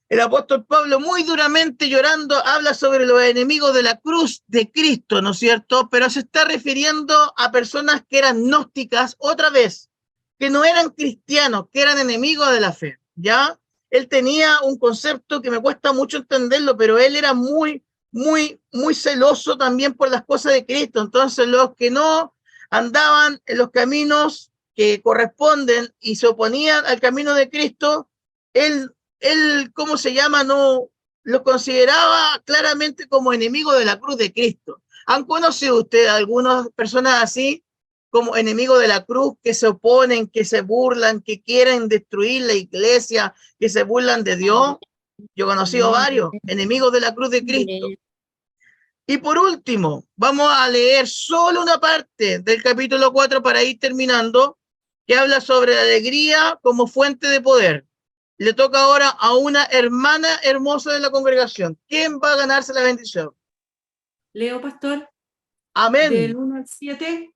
El apóstol Pablo, muy duramente llorando, habla sobre los enemigos de la cruz de Cristo, ¿no es cierto? Pero se está refiriendo a personas que eran gnósticas, otra vez, que no eran cristianos, que eran enemigos de la fe, ¿ya? Él tenía un concepto que me cuesta mucho entenderlo, pero él era muy celoso también por las cosas de Cristo. Entonces, los que no andaban en los caminos que corresponden y se oponían al camino de Cristo, él ¿cómo se llama? No lo consideraba claramente como enemigo de la cruz de Cristo. ¿Han conocido ustedes algunas personas así, como enemigos de la cruz, que se oponen, que se burlan, que quieren destruir la iglesia, que se burlan de Dios? Yo he conocido varios enemigos de la cruz de Cristo. Y por último, vamos a leer solo una parte del capítulo 4 para ir terminando, que habla sobre la alegría como fuente de poder. Le toca ahora a una hermana hermosa de la congregación. ¿Quién va a ganarse la bendición? Leo, pastor. Amén. Del 1 al 7.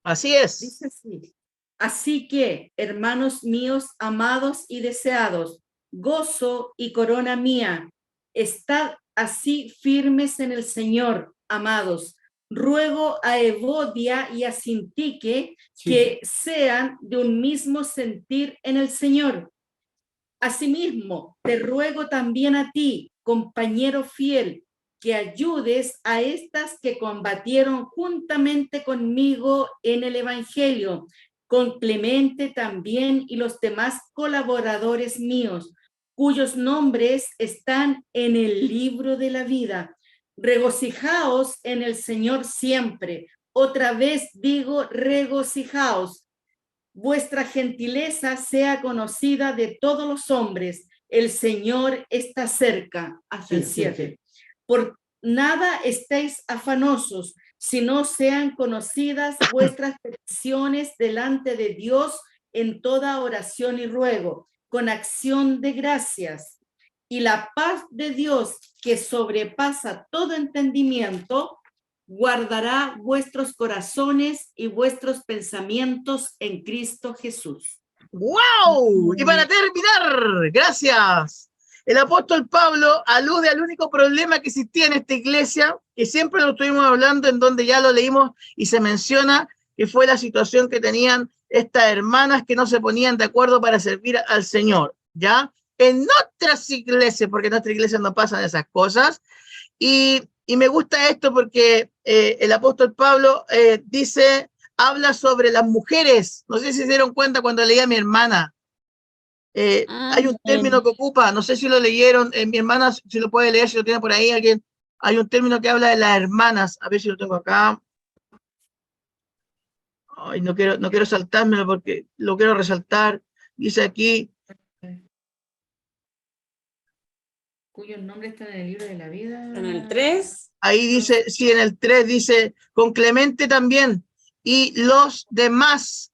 Así es. Dice así. Así que, hermanos míos, amados y deseados, gozo y corona mía, estad así firmes en el Señor, amados. Ruego a Evodia y a Sintique que sean de un mismo sentir en el Señor. Asimismo, te ruego también a ti, compañero fiel, que ayudes a estas que combatieron juntamente conmigo en el Evangelio, con Clemente también y los demás colaboradores míos, cuyos nombres están en el libro de la vida. Regocijaos en el Señor siempre. Otra vez digo, regocijaos. Vuestra gentileza sea conocida de todos los hombres. El Señor está cerca. Hasta el 7. Por nada estéis afanosos, sino sean conocidas vuestras peticiones delante de Dios en toda oración y ruego, con acción de gracias. Y la paz de Dios, que sobrepasa todo entendimiento, guardará vuestros corazones y vuestros pensamientos en Cristo Jesús. ¡Wow! Y para terminar, gracias. El apóstol Pablo alude al único problema que existía en esta iglesia, que siempre lo estuvimos hablando, en donde ya lo leímos y se menciona, que fue la situación que tenían estas hermanas que no se ponían de acuerdo para servir al Señor, ¿ya? En otras iglesias, porque en nuestra iglesia no pasan esas cosas, y me gusta esto porque el apóstol Pablo habla sobre las mujeres. No sé si se dieron cuenta cuando leía a mi hermana. Hay un término que ocupa, no sé si lo leyeron, mi hermana si lo puede leer, si lo tiene por ahí alguien. Hay un término que habla de las hermanas, a ver si lo tengo acá. Ay, no quiero saltármelo porque lo quiero resaltar. Dice aquí, cuyos nombres están en el libro de la vida. En el 3. Ahí dice, sí, en el 3 dice, con Clemente también, y los demás.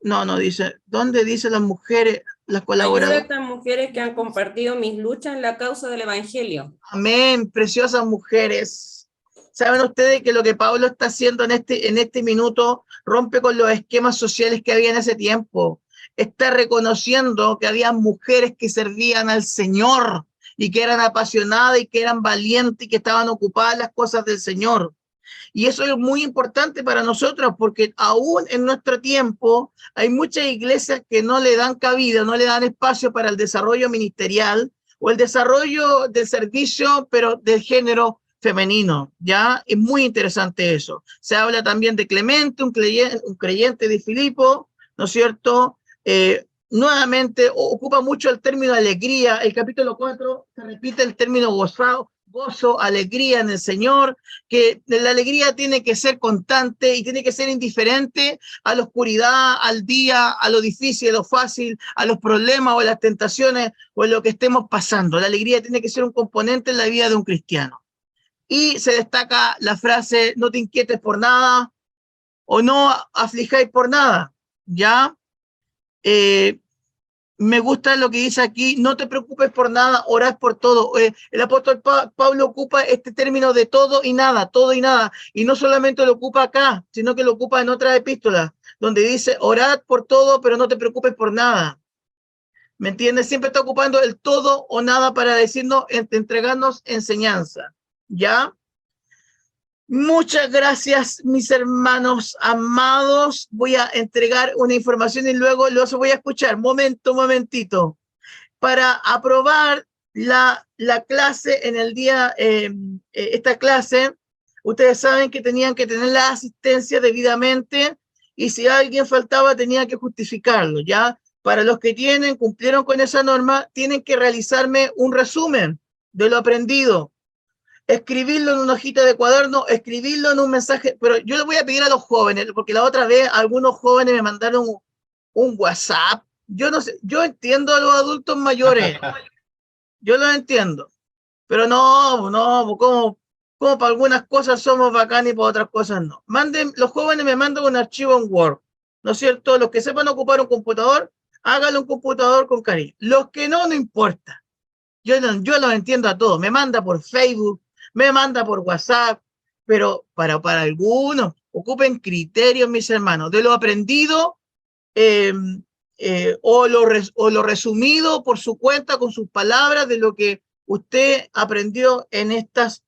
No, dice, ¿dónde dice las mujeres? las Hay colaboradoras. ciertas mujeres que han compartido mis luchas en la causa del Evangelio. Amén, preciosas mujeres. ¿Saben ustedes que lo que Pablo está haciendo en este minuto rompe con los esquemas sociales que había en ese tiempo? Está reconociendo que había mujeres que servían al Señor y que eran apasionadas y que eran valientes y que estaban ocupadas en las cosas del Señor. Y eso es muy importante para nosotros porque aún en nuestro tiempo hay muchas iglesias que no le dan cabida, no le dan espacio para el desarrollo ministerial o el desarrollo del servicio, pero del género femenino, ¿ya? Es muy interesante eso. Se habla también de Clemente, un creyente de Filipo, ¿no es cierto? Nuevamente ocupa mucho el término alegría. El capítulo 4 se repite el término gozo, alegría en el Señor, que la alegría tiene que ser constante y tiene que ser indiferente a la oscuridad, al día, a lo difícil, a lo fácil, a los problemas o a las tentaciones o en lo que estemos pasando. La alegría tiene que ser un componente en la vida de un cristiano. Y se destaca la frase, no te inquietes por nada o no aflijáis por nada, ¿ya? Me gusta lo que dice aquí, no te preocupes por nada, orad por todo. El apóstol Pablo ocupa este término de todo y nada, y no solamente lo ocupa acá, sino que lo ocupa en otras epístolas, donde dice, orad por todo, pero no te preocupes por nada. ¿Me entiendes? Siempre está ocupando el todo o nada para decirnos, entregarnos enseñanza, ¿ya? Muchas gracias, mis hermanos amados. Voy a entregar una información y luego los voy a escuchar. Momentito. Para aprobar la clase en el día, esta clase, ustedes saben que tenían que tener la asistencia debidamente y si alguien faltaba tenía que justificarlo, ¿ya? Para los que cumplieron con esa norma, tienen que realizarme un resumen de lo aprendido. Escribirlo en una hojita de cuaderno, escribirlo en un mensaje, pero yo le voy a pedir a los jóvenes, porque la otra vez algunos jóvenes me mandaron un WhatsApp. Yo no sé, yo entiendo a los adultos mayores, yo los entiendo, pero no, como para algunas cosas somos bacanes y para otras cosas no. Los jóvenes me mandan un archivo en Word, ¿no es cierto? Los que sepan ocupar un computador, háganlo un computador con cariño. Los que no importa. Yo los entiendo a todos, me manda por Facebook, me manda por WhatsApp, pero para algunos, ocupen criterios, mis hermanos, de lo aprendido o lo resumido por su cuenta, con sus palabras, de lo que usted aprendió en estas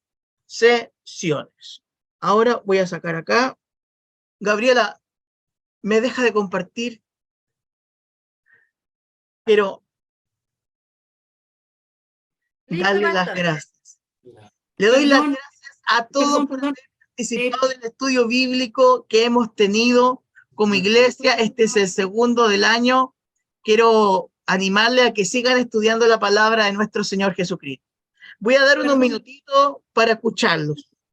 sesiones. Ahora voy a sacar acá. Gabriela, ¿me deja de compartir? Pero dale las gracias. Le doy las gracias a todos por haber participado del estudio bíblico que hemos tenido como iglesia. Este es el segundo del año. Quiero animarle a que sigan estudiando la palabra de nuestro Señor Jesucristo. Voy a dar unos minutitos para escucharlos.